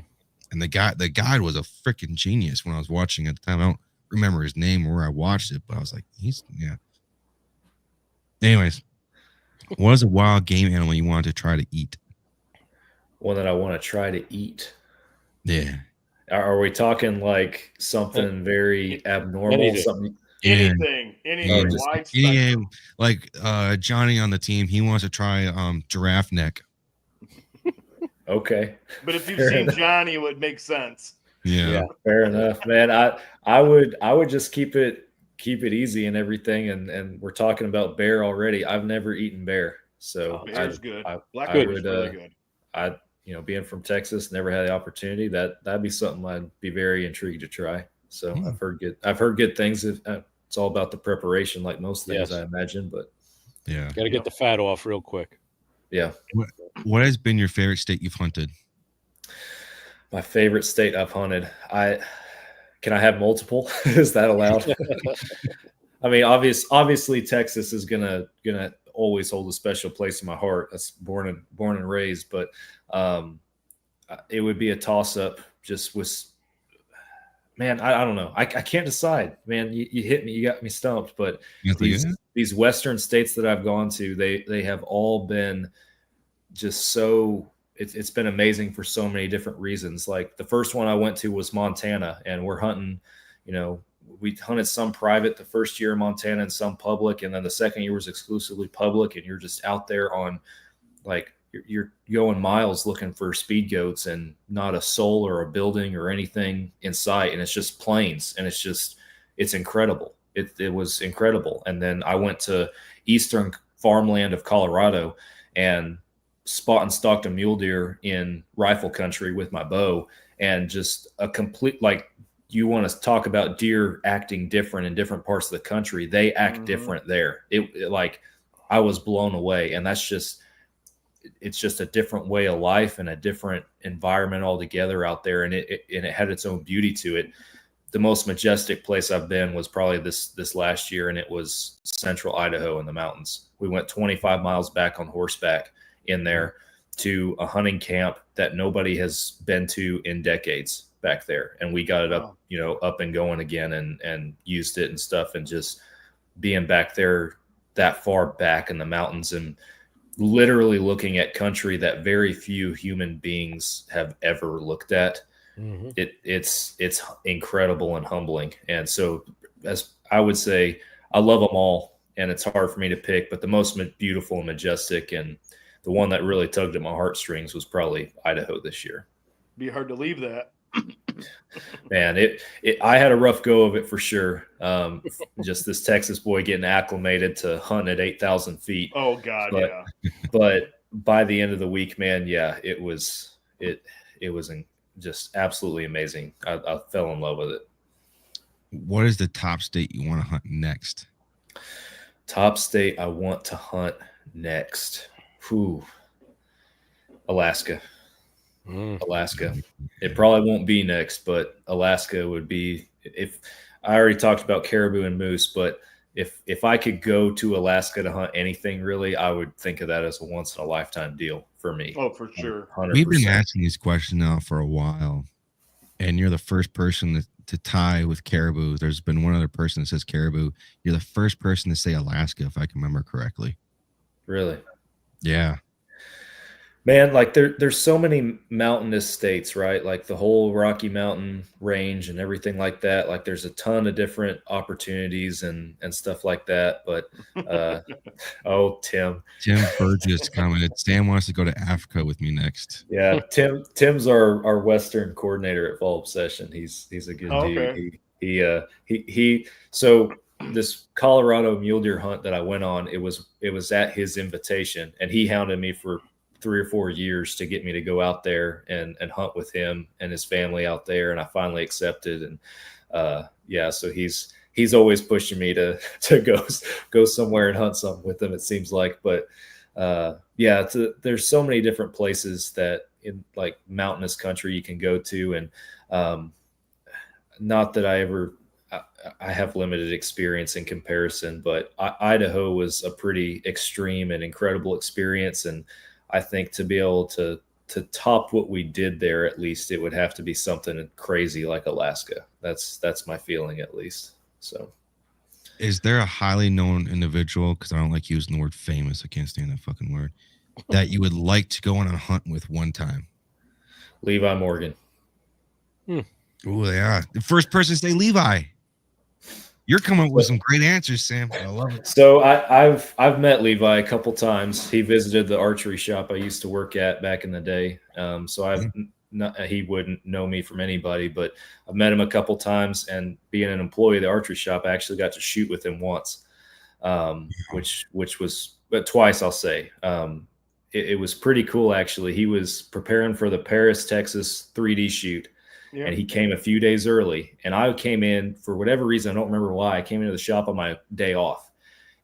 And the guide was a freaking genius when I was watching at the time. I don't remember his name or where I watched it, but I was like, yeah. Anyways, what is a wild game animal you wanted to try to eat? One that I want to try to eat. Yeah. Are we talking like something very abnormal? Anything. Something? Anything. just Wide spectrum. Like Johnny on the team, he wants to try giraffe neck. Okay. But if you've seen Johnny, it would make sense. Yeah. Fair enough, man. I would just keep it easy and everything. And we're talking about bear already. I've never eaten bear, so Bear's good. Black I bear's would, really good. being from Texas, never had the opportunity. That'd be something I'd be very intrigued to try. So I've heard good things. It's all about the preparation, like most things, Yes. I imagine. But Yeah. Got to get the fat off real quick. yeah, What has been your favorite state you've hunted? my favorite state I've hunted. Can I have multiple? Is that allowed? I mean, obviously Texas is gonna always hold a special place in my heart. That's born and raised, but it would be a toss up just with, man, I don't know. I can't decide, man. You hit me, you got me stumped. But these Western states that I've gone to, they have all been just so, it's been amazing for so many different reasons. Like the first one I went to was Montana, and we're hunting, we hunted some private the first year in Montana and some public. And then the second year was exclusively public. And you're just out there on, like, you're going miles looking for speed goats and not a soul or a building or anything in sight. And it's just plains. And it's incredible. It was incredible. And then I went to eastern farmland of Colorado and spot and stalked a mule deer in rifle country with my bow, and just a complete, like, you want to talk about deer acting different in different parts of the country. They act different there. It like, I was blown away. And it's just a different way of life and a different environment altogether out there. And it had its own beauty to it. The most majestic place I've been was probably this last year, and it was central Idaho in the mountains. We went 25 miles back on horseback in there to a hunting camp that nobody has been to in decades back there. And we got it up, up and going again and used it and stuff. And just being back there that far back in the mountains and literally looking at country that very few human beings have ever looked at. Mm-hmm. It's incredible and humbling. And so, as I would say, I love them all, and it's hard for me to pick, but the most beautiful and majestic and the one that really tugged at my heartstrings was probably Idaho this year. Be hard to leave that. Man, I had a rough go of it for sure. Just this Texas boy getting acclimated to hunting at 8,000 feet. Oh God. Yeah. But by the end of the week, man, yeah, it was just absolutely amazing. I fell in love with it. What is the top state you want to hunt next? Top state I want to hunt next. Alaska. Alaska. It probably won't be next, but Alaska would be. If I already talked about caribou and moose, but if I could go to Alaska to hunt anything, really, I would think of that as a once in a lifetime deal for me. Oh, for sure. 100%. We've been asking this question now for a while, and you're the first person to tie with caribou. There's been one other person that says caribou. You're the first person to say Alaska, if I can remember correctly. Really? Yeah. Man, like there's so many mountainous states, right? Like the whole Rocky Mountain range and everything like that. Like there's a ton of different opportunities and stuff like that. But Tim Burgess commented, Sam wants to go to Africa with me next. Yeah, Tim's our Western coordinator at Fall Obsession. He's a good dude. Okay. So this Colorado mule deer hunt that I went on, it was at his invitation, and he hounded me for 3 or 4 years to get me to go out there and hunt with him and his family out there. And I finally accepted. And so he's always pushing me to go somewhere and hunt something with him, it seems like. But there's so many different places that in like mountainous country you can go to. And not that I have limited experience in comparison, but Idaho was a pretty extreme and incredible experience. And I think to be able to top what we did there, at least it would have to be something crazy like Alaska. That's my feeling, at least. So, is there a highly known individual, because I don't like using the word famous, I can't stand that fucking word, that you would like to go on a hunt with one time? Levi Morgan. Oh, they are the first person to say Levi. You're coming up with some great answers, Sam. I love it. So I've met Levi a couple times. He visited the archery shop I used to work at back in the day. He wouldn't know me from anybody, but I've met him a couple times. And being an employee of the archery shop, I actually got to shoot with him once, which was twice, I'll say. It was pretty cool, actually. He was preparing for the Paris, Texas 3D shoot. Yeah. And he came a few days early, and I came in for whatever reason. I don't remember why. I came into the shop on my day off,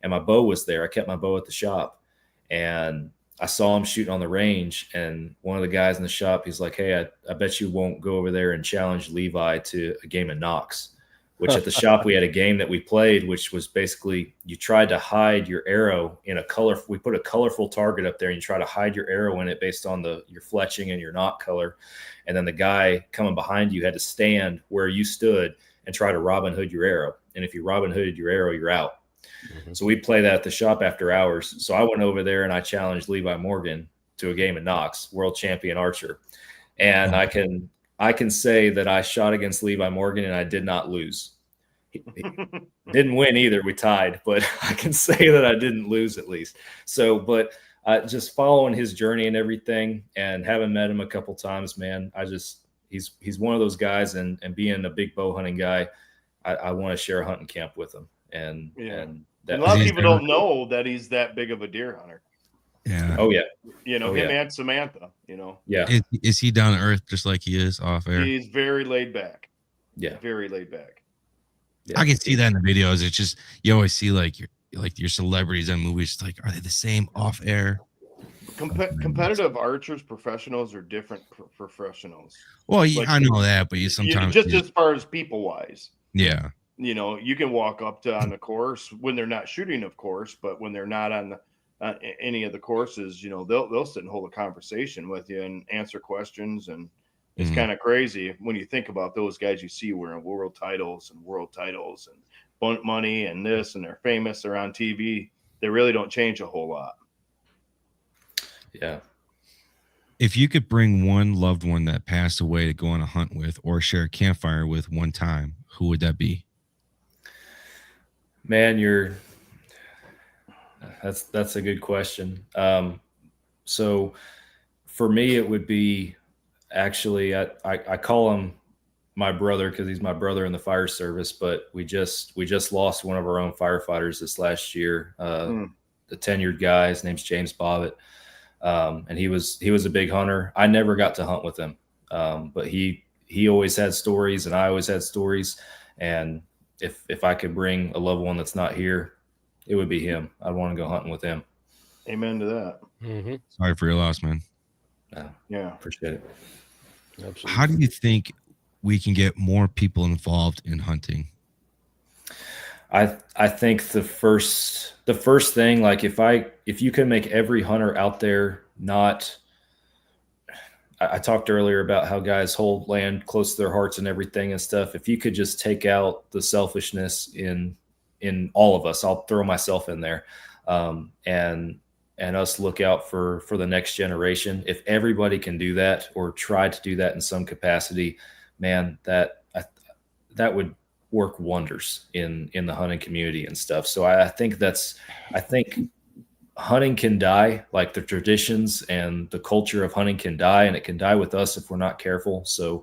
and my bow was there. I kept my bow at the shop, and I saw him shooting on the range. And one of the guys in the shop, he's like, "Hey, I bet you won't go over there and challenge Levi to a game of knocks." Which at the shop we had a game that we played, which was basically you tried to hide your arrow in a color. We put a colorful target up there, and you try to hide your arrow in it based on your fletching and your knot color. And then the guy coming behind you had to stand where you stood and try to Robin Hood your arrow. And if you Robin Hooded your arrow, you're out. Mm-hmm. So we play that at the shop after hours. So I went over there and I challenged Levi Morgan to a game of knocks, world champion archer. And I can say that I shot against Levi Morgan and I did not lose. He didn't win either. We tied, but I can say that I didn't lose at least. So, but just following his journey and everything, and having met him a couple times, man, he's one of those guys, and being a big bow hunting guy, I want to share a hunting camp with him. And a lot of people don't know that he's that big of a deer hunter. Yeah. Oh yeah. Him and Samantha. Yeah. Is he down to earth just like he is off air? He's very laid back. Yeah. Very laid back. Yeah. I can see that in the videos. It's just you always see like like your celebrities in movies, like, are they the same off air? Competitive archers, professionals are different professionals. Well, yeah, Like, I know that, but you sometimes just as far as people wise, yeah. you know, you can walk up to on the course when they're not shooting, of course, but when they're not on any of the courses, you know, they'll sit and hold a conversation with you and answer questions, and it's kind of crazy when you think about those guys you see wearing world titles and bunt money and this, and they're famous, they're on TV. They really don't change a whole lot. Yeah. If you could bring one loved one that passed away to go on a hunt with or share a campfire with one time, who would that be? Man, that's a good question. So for me, it would be actually, I call him my brother because he's my brother in the fire service, but we just lost one of our own firefighters this last year. The tenured guy, his name's James Bobbitt. And he was a big hunter. I never got to hunt with him. But he always had stories and I always had stories. And if I could bring a loved one that's not here, it would be him. I'd want to go hunting with him. Amen to that. Mm-hmm. Sorry for your loss, man. Yeah. Appreciate it. Absolutely. How do you think we can get more people involved in hunting? I think the first thing, like if you can make every hunter out there not, I talked earlier about how guys hold land close to their hearts and everything and stuff. If you could just take out the selfishness in all of us, I'll throw myself in there, and us look out for the next generation. If everybody can do that or try to do that in some capacity, man, that would work wonders in the hunting community and stuff. So I think hunting can die, like the traditions and the culture of hunting can die, and it can die with us if we're not careful. So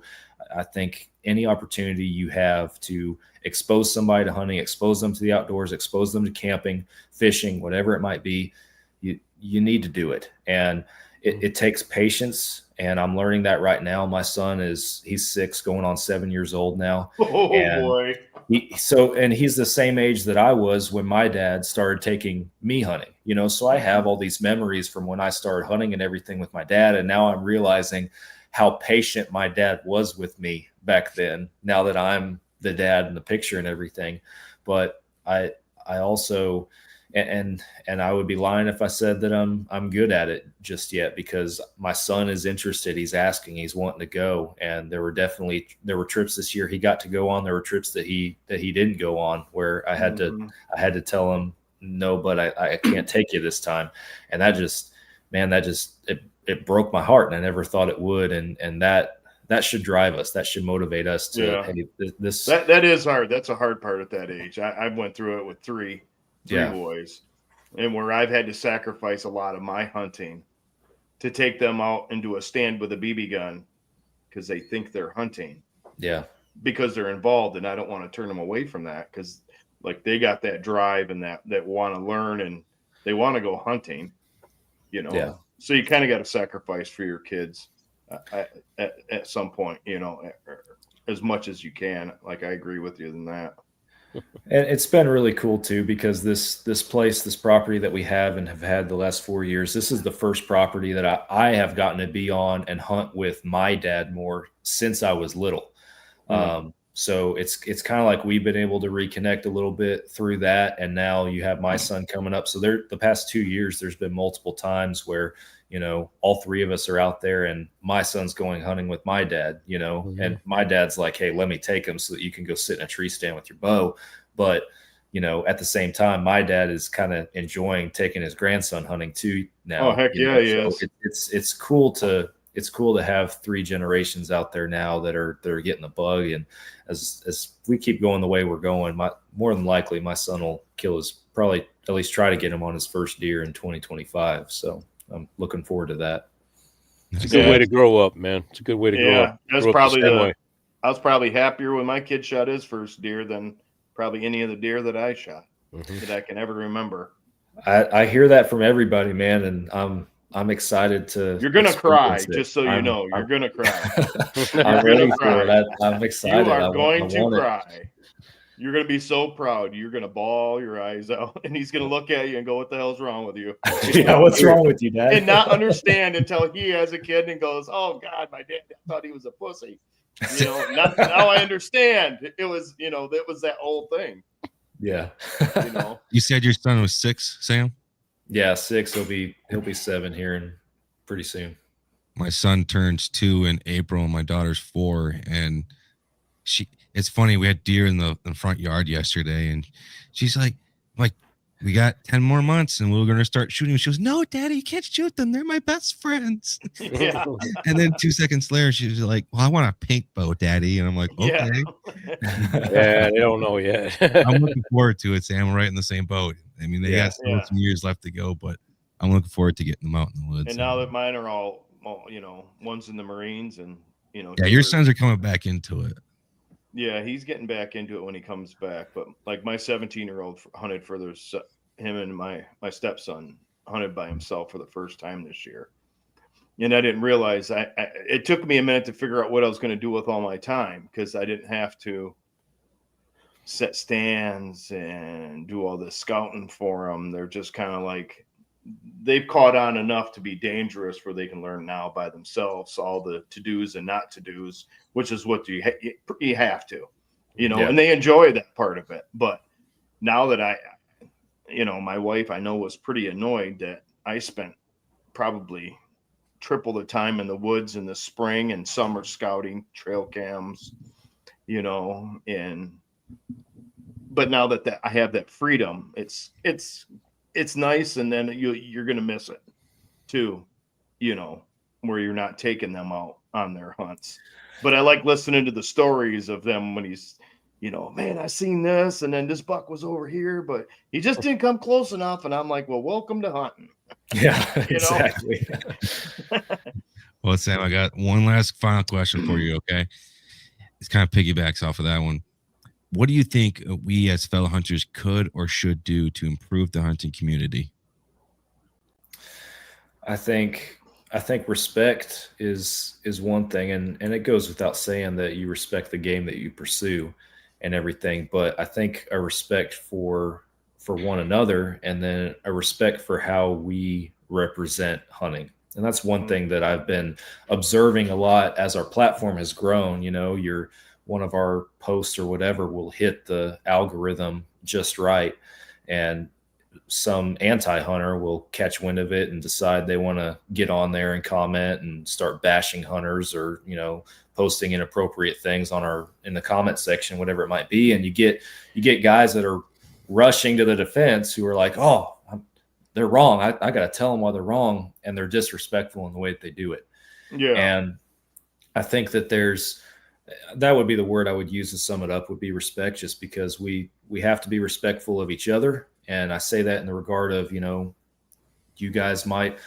I think any opportunity you have to expose somebody to hunting, expose them to the outdoors, expose them to camping, fishing, whatever it might be, you need to do it. And it takes patience. And I'm learning that right now. My son he's 6 going on 7 years old now. Oh, and boy. And he's the same age that I was when my dad started taking me hunting, you know, so I have all these memories from when I started hunting and everything with my dad. And now I'm realizing how patient my dad was with me back then, now that I'm the dad in the picture and everything. But I also, and I would be lying if I said that I'm good at it just yet, because my son is interested. He's asking, he's wanting to go. And there were trips this year he got to go on. There were trips that he didn't go on where I had to tell him, no, but I can't take you this time. And it broke my heart, and I never thought it would. And that should drive us. That should motivate us to, hey, that is hard. That's a hard part at that age. I went through it with three boys, and where I've had to sacrifice a lot of my hunting to take them out and do a stand with a BB gun because they think they're hunting. Yeah. Because they're involved, and I don't want to turn them away from that, because like they got that drive and that want to learn and they want to go hunting, you know. Yeah. So you kind of got to sacrifice for your kids at some point, you know, as much as you can. Like, I agree with you in that. And it's been really cool too, because this property that we have and have had the last 4 years, this is the first property that I have gotten to be on and hunt with my dad more since I was little. Mm-hmm. So it's kind of like we've been able to reconnect a little bit through that. And now you have my son coming up. So the past 2 years, there's been multiple times where, you know, all three of us are out there and my son's going hunting with my dad, you know, mm-hmm. and my dad's like, hey, let me take him so that you can go sit in a tree stand with your bow. But, you know, at the same time, my dad is kind of enjoying taking his grandson hunting too now. Oh, heck yeah, he is. It's cool to have 3 generations out there now that are getting the bug. And as we keep going the way we're going, more than likely my son will probably at least try to get him on his first deer in 2025. So I'm looking forward to that. It's a good way to grow up, man. It's a good way to grow up. I was probably happier when my kid shot his first deer than probably any of the deer that I shot that I can ever remember. I hear that from everybody, man, and I'm excited to. You're gonna cry, just so you know. You're gonna cry. I'm ready for it. I'm excited. You are going to cry. You're going to be so proud. You're going to bawl your eyes out, and he's going to look at you and go, "What the hell's wrong with you?" Yeah, what's wrong with you, Dad? And not understand until he has a kid and goes, "Oh God, my dad thought he was a pussy." Now I understand. It was, that was that old thing. Yeah. You said your son was 6, Sam? Yeah, 6. He'll be 7 here and pretty soon. My son turns 2 in April, and my daughter's 4, and it's funny, we had deer in the front yard yesterday, and she's like, we got 10 more months and we're going to start shooting. She goes, "No, Daddy, you can't shoot them. They're my best friends." Yeah. And then 2 seconds later, she was like, "Well, I want a pink bow, Daddy." And I'm like, "Okay." Yeah, they don't know yet. I'm looking forward to it, Sam. We're right in the same boat. I mean, they got still some years left to go, but I'm looking forward to getting them out in the woods. And now that mine are all, one's in the Marines and, yeah, your sons are coming back into it. Yeah, he's getting back into it when he comes back. But like my 17-year-old hunted for him and my stepson hunted by himself for the first time this year. And I didn't realize it took me a minute to figure out what I was going to do with all my time, because I didn't have to set stands and do all this scouting for them. They're just kind of like, they've caught on enough to be dangerous where they can learn now by themselves all the to-dos and not to-dos, which is what you have to, and they enjoy that part of it. But now that my wife, I know, was pretty annoyed that I spent probably triple the time in the woods in the spring and summer scouting trail cams, but now that I have that freedom, it's nice. And then you're going to miss it too, where you're not taking them out on their hunts. But I like listening to the stories of them when he's, "Man, I seen this, and then this buck was over here, but he just didn't come close enough." And I'm like, "Well, welcome to hunting." Yeah, exactly. Well, Sam, I got one last final question for you, okay? It's kind of piggybacks off of that one. What do you think we as fellow hunters could or should do to improve the hunting community? I think respect is one thing, and it goes without saying that you respect the game that you pursue and everything. But I think a respect for one another, and then a respect for how we represent hunting. And that's one thing that I've been observing a lot as our platform has grown. One of our posts or whatever will hit the algorithm just right, and some anti-hunter will catch wind of it and decide they want to get on there and comment and start bashing hunters, or posting inappropriate things in the comment section, whatever it might be. And you get guys that are rushing to the defense who are like, "Oh, they're wrong. I got to tell them why they're wrong," and they're disrespectful in the way that they do it. Yeah. And I think that that would be the word I would use to sum it up, would be respect, just because we have to be respectful of each other. And I say that in the regard of, you guys might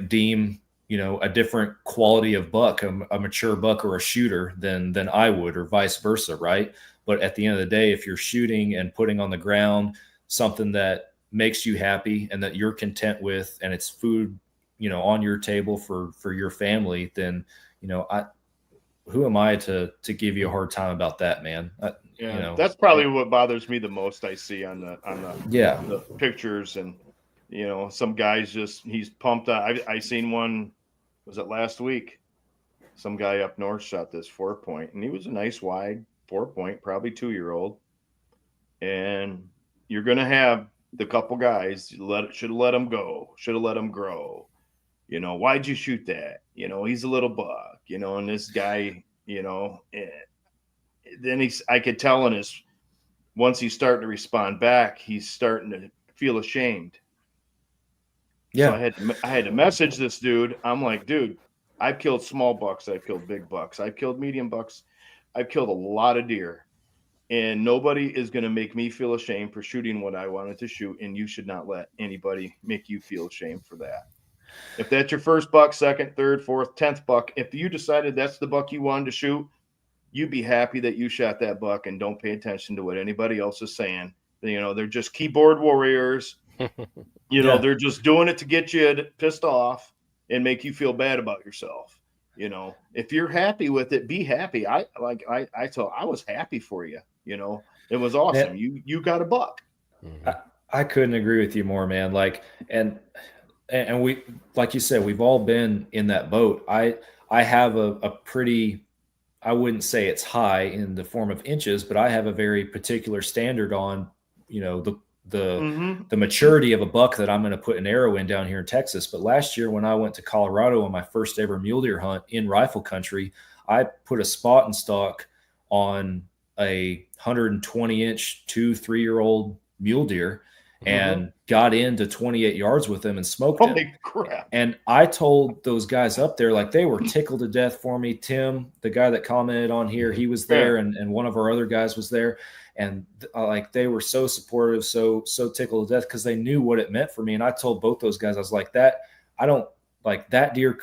deem, a different quality of buck, a mature buck or a shooter than I would, or vice versa. Right. But at the end of the day, if you're shooting and putting on the ground something that makes you happy and that you're content with, and it's food, on your table for your family, then, who am I to give you a hard time about that, man? That's probably what bothers me the most. I see on the pictures, and some guys he's pumped out. I seen one, was it last week? Some guy up north shot this 4-point, and he was a nice wide 4-point, probably 2-year-old. And you're gonna have the couple guys should have let him go, should have let him grow. Why'd you shoot that? He's a little buck, and this guy, then I could tell once he's starting to respond back, he's starting to feel ashamed. Yeah. So I had to message this dude. I'm like, "Dude, I've killed small bucks. I've killed big bucks. I've killed medium bucks. I've killed a lot of deer, and nobody is going to make me feel ashamed for shooting what I wanted to shoot. And you should not let anybody make you feel ashamed for that. If that's your first buck, second, third, fourth, 10th buck, if you decided that's the buck you wanted to shoot, you'd be happy that you shot that buck, and don't pay attention to what anybody else is saying. They're just keyboard warriors. They're just doing it to get you pissed off and make you feel bad about yourself. If you're happy with it, be happy. I was happy for you. You know, it was awesome. You got a buck. I couldn't agree with you more, man. Like, and we, like you said, we've all been in that boat. I have a pretty, I wouldn't say it's high in the form of inches, but I have a very particular standard on, you know, the maturity of a buck that I'm going to put an arrow in down here in Texas. But last year when I went to Colorado on my first ever mule deer hunt in rifle country, I put a spot and stock on a 120-inch 2-3-year-old mule deer and got into 28 yards with him and smoked him. Holy crap. And I told those guys up there, like, they were tickled to death for me. Tim, the guy that commented on here, he was there, and one of our other guys was there. And like, they were so supportive, so tickled to death because they knew what it meant for me. And I told both those guys, I was like, that deer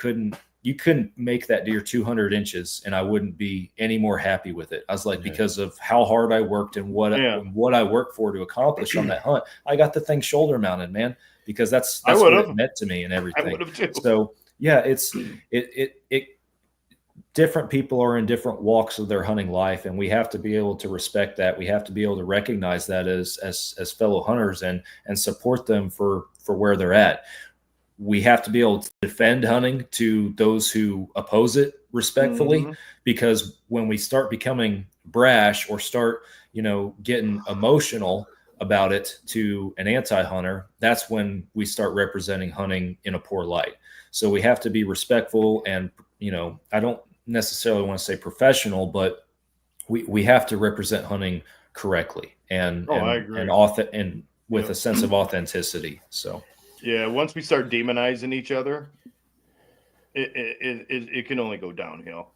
you couldn't make that deer 200 inches and I wouldn't be any more happy with it. I was like, because of how hard I worked and what I worked for to accomplish on that hunt. I got the thing shoulder mounted, man, because that's what it meant to me and everything. I would have too. So yeah, it different people are in different walks of their hunting life, and we have to be able to respect that. We have to be able to recognize that as fellow hunters and support them for where they're at. We have to be able to defend hunting to those who oppose it respectfully, because when we start becoming brash or start, getting emotional about it to an anti-hunter, that's when we start representing hunting in a poor light. So we have to be respectful and, I don't necessarily want to say professional, but we have to represent hunting correctly and with a sense of authenticity. So. Yeah, once we start demonizing each other, it can only go downhill.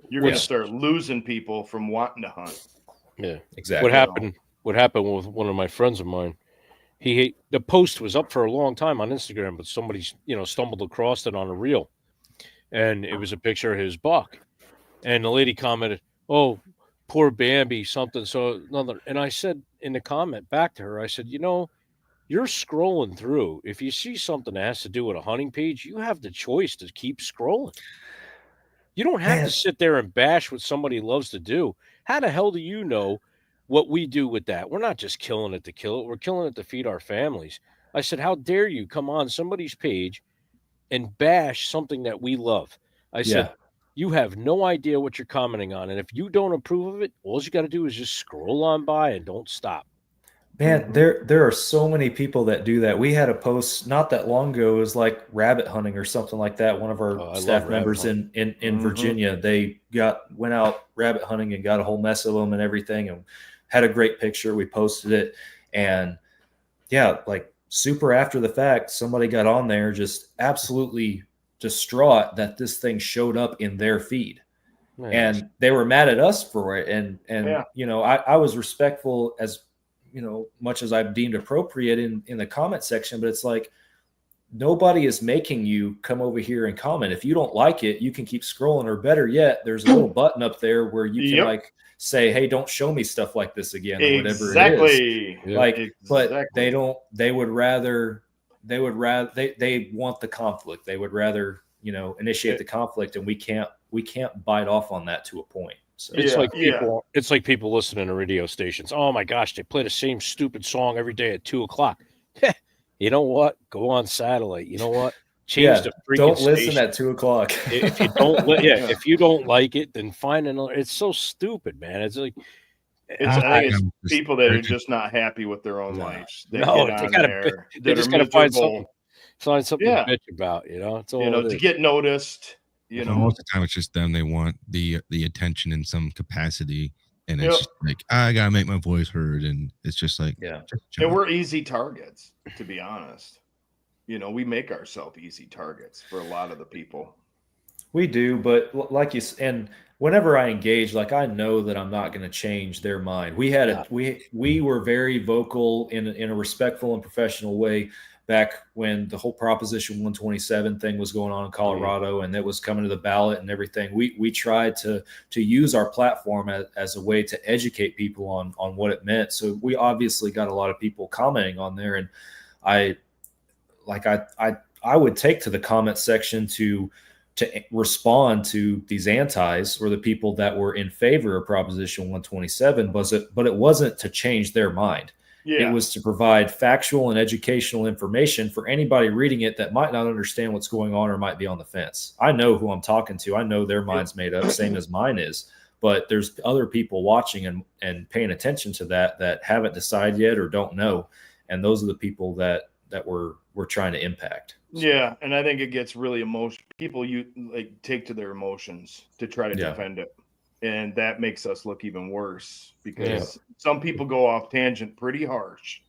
You're going to start losing people from wanting to hunt. Yeah, exactly. What happened with one of my friends of mine? The post was up for a long time on Instagram, but somebody stumbled across it on a reel, and it was a picture of his buck, and the lady commented, "Oh, poor Bambi, something." So another, and I said in the comment back to her, I said, you're scrolling through. If you see something that has to do with a hunting page, you have the choice to keep scrolling. You don't have to sit there and bash what somebody loves to do. How the hell do you know what we do with that? We're not just killing it to kill it. We're killing it to feed our families. I said, how dare you come on somebody's page and bash something that we love? I said, you have no idea what you're commenting on. And if you don't approve of it, all you got to do is just scroll on by and don't stop. Man, there are so many people that do that. We had a post not that long ago. It was like rabbit hunting or something like that. One of our staff members in Virginia, they went out rabbit hunting and got a whole mess of them and everything, and had a great picture. We posted it, and like super after the fact, somebody got on there just absolutely distraught that this thing showed up in their feed. Nice. And they were mad at us for it. And I was respectful as much as I've deemed appropriate in the comment section, but it's like, nobody is making you come over here and comment. If you don't like it, you can keep scrolling, or better yet, there's a little button up there where you can say, hey, don't show me stuff like this again, or whatever it is. But they want the conflict. They would rather, initiate the conflict, and we can't bite off on that to a point. So it's like people listening to radio stations. Oh my gosh, they play the same stupid song every day at 2:00. You know what? Go on satellite. You know what? Change the freaking don't listen station. At 2:00. If you don't, if you don't like it, then find another. It's so stupid, man. It's like I think it's people that are just not happy with their own lives. They just gotta find something to bitch about. It's all to get noticed. Most of the time it's just them. They want the attention in some capacity, and it's just like, I gotta make my voice heard, and it's just like, and we're easy targets, to be honest. We make ourselves easy targets for a lot of the people. We do, but like and whenever I engage, like, I know that I'm not going to change their mind. We had we were very vocal in a respectful and professional way back when the whole Proposition 127 thing was going on in Colorado, and that was coming to the ballot and everything. We tried to use our platform as a way to educate people on what it meant. So we obviously got a lot of people commenting on there, and I would take to the comment section to to respond to these antis or the people that were in favor of Proposition 127, but it wasn't to change their mind. Yeah. It was to provide factual and educational information for anybody reading it that might not understand what's going on or might be on the fence. I know who I'm talking to. I know their mind's made up, same as mine is. But there's other people watching and paying attention to that haven't decided yet or don't know. And those are the people that we're trying to impact. Yeah, and I think it gets really emotional. People take to their emotions to try to defend it. And that makes us look even worse because some people go off tangent pretty harsh.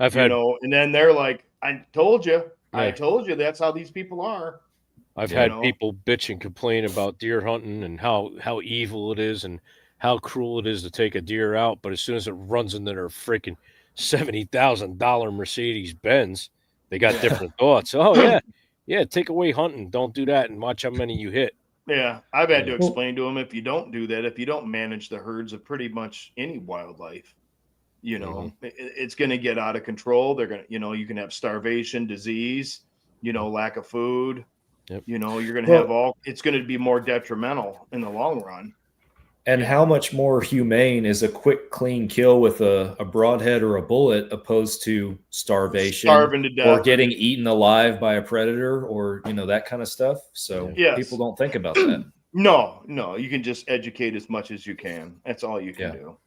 And then they're like, I told you that's how these people are. I've had people bitch and complain about deer hunting and how evil it is and how cruel it is to take a deer out. But as soon as it runs into their freaking $70,000 Mercedes Benz, they got different thoughts. Oh yeah, take away hunting. Don't do that and watch how many you hit. Yeah, I've had to explain to them, if you don't do that, if you don't manage the herds of pretty much any wildlife, it's going to get out of control. They're going to, you can have starvation, disease, lack of food. Yep. You're going to have it's going to be more detrimental in the long run. And how much more humane is a quick, clean kill with a broadhead or a bullet opposed to starvation, starving to death, or getting eaten alive by a predator, or that kind of stuff? So people don't think about that. No, you can just educate as much as you can. That's all you can do.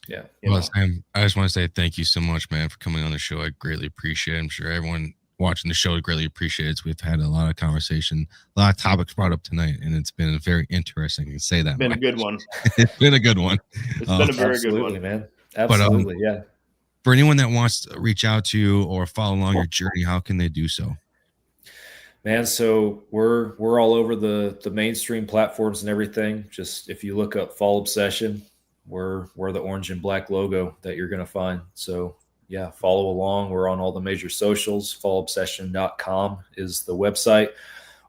Yeah. Well, Sam, I just want to say thank you so much, man, for coming on the show. I greatly appreciate it. I'm sure everyone watching the show greatly appreciates. We've had a lot of conversation, a lot of topics brought up tonight, and it's been very interesting to say that. It's been a good one. It's been a good one. It's been a very good one, man. Absolutely, yeah. For anyone that wants to reach out to you or follow along your journey, how can they do so? Man, so we're all over the mainstream platforms and everything. Just if you look up Fall Obsession, we're the orange and black logo that you're going to find. So yeah, follow along. We're on all the major socials. fallobsession.com is the website.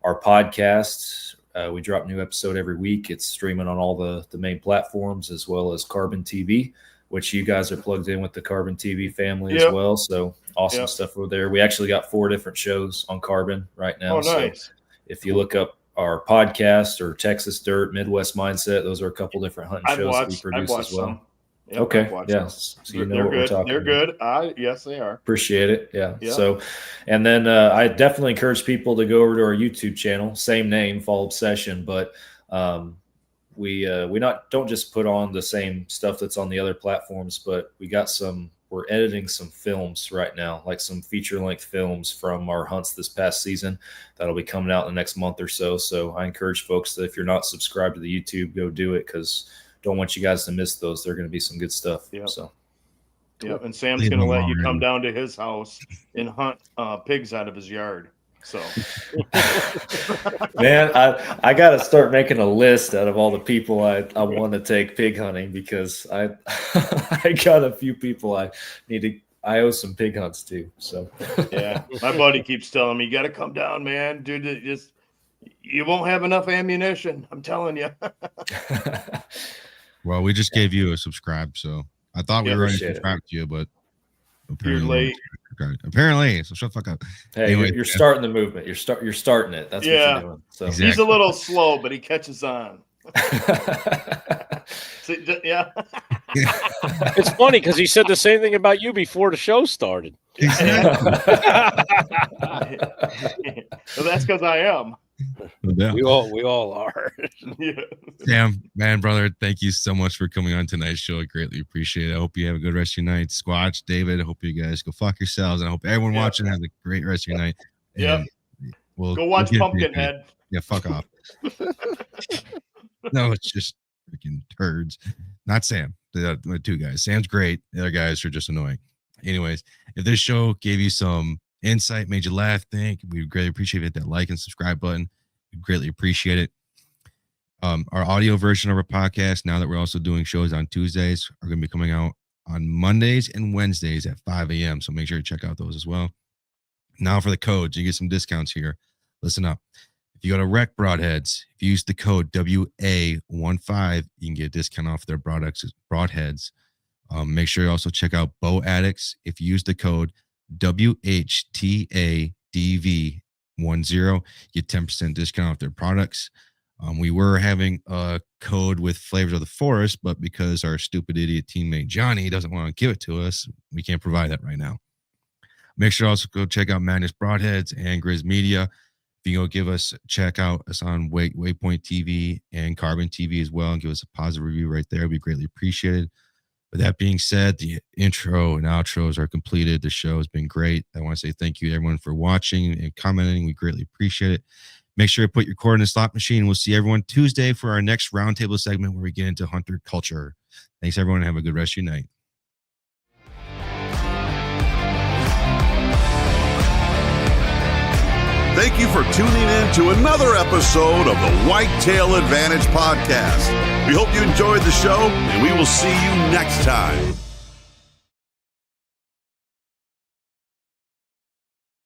Our podcast, we drop a new episode every week. It's streaming on all the main platforms, as well as Carbon TV, which you guys are plugged in with the Carbon TV family as well. So awesome stuff over there. We actually got 4 different shows on Carbon right now. Oh, nice. So if you look up our podcast or Texas Dirt, Midwest Mindset, those are a couple different hunting shows that we produce as well. Some. Yep, okay. Yeah. So you know what we're talking They're good. Yes, they are. Appreciate it. Yeah. So, and then I definitely encourage people to go over to our YouTube channel, same name, Fall Obsession, but we don't just put on the same stuff that's on the other platforms, but we're editing some films right now, like some feature-length films from our hunts this past season that'll be coming out in the next month or so. So I encourage folks that if you're not subscribed to the YouTube, go do it, because don't want you guys to miss those. They're going to be some good stuff. Yep. So, and Sam's going to let you come down to his house and hunt pigs out of his yard. So, man, I got to start making a list out of all the people I want to take pig hunting, because I got a few people I owe some pig hunts to. So, yeah, my buddy keeps telling me, you got to come down, man, dude. You won't have enough ammunition. I'm telling you. Well, we just gave you a subscribe, so I thought we were already subscribed to you, but apparently you're late. So shut the fuck up. Hey, anyway, you're starting the movement. You're starting it. That's what you're doing. So exactly. He's a little slow, but he catches on. So, yeah. It's funny because he said the same thing about you before the show started. Exactly. So that's because I am. We all are. Yeah. Sam, man, brother, thank you so much for coming on tonight's show. I greatly appreciate it. I hope you have a good rest of your night. Squatch, David, I hope you guys go fuck yourselves, and I hope everyone watching has a great rest of your night. Yeah. Go watch Pumpkinhead. Yeah, fuck off. No, it's just freaking turds. Not Sam. The 2 guys. Sam's great. The other guys are just annoying. Anyways, if this show gave you some insight, made you laugh, think, we greatly appreciate it. That like and subscribe button. We greatly appreciate it. Our audio version of our podcast, now that we're also doing shows on Tuesdays, are going to be coming out on Mondays and Wednesdays at 5 a.m. So make sure you check out those as well. Now for the codes, you get some discounts here. Listen up. If you go to Rec Broadheads, if you use the code WA15, you can get a discount off their broadheads. Make sure you also check out Bow Addicts. If you use the code WHTADV15, get 10% discount off their products. We were having a code with Flavors of the Forest, but because our stupid idiot teammate Johnny doesn't want to give it to us, we can't provide that right now. Make sure to also go check out Magnus Broadheads and Grizz Media. If you go check out us on Waypoint TV and Carbon TV as well, and give us a positive review right there. It'd be greatly appreciated. With that being said, the intro and outros are completed. The show has been great. I want to say thank you to everyone for watching and commenting. We greatly appreciate it. Make sure to put your cord in the slot machine. We'll see everyone Tuesday for our next roundtable segment where we get into hunter culture. Thanks, everyone. Have a good rest of your night. Thank you for tuning in to another episode of the Whitetail Advantage Podcast. We hope you enjoyed the show, and we will see you next time.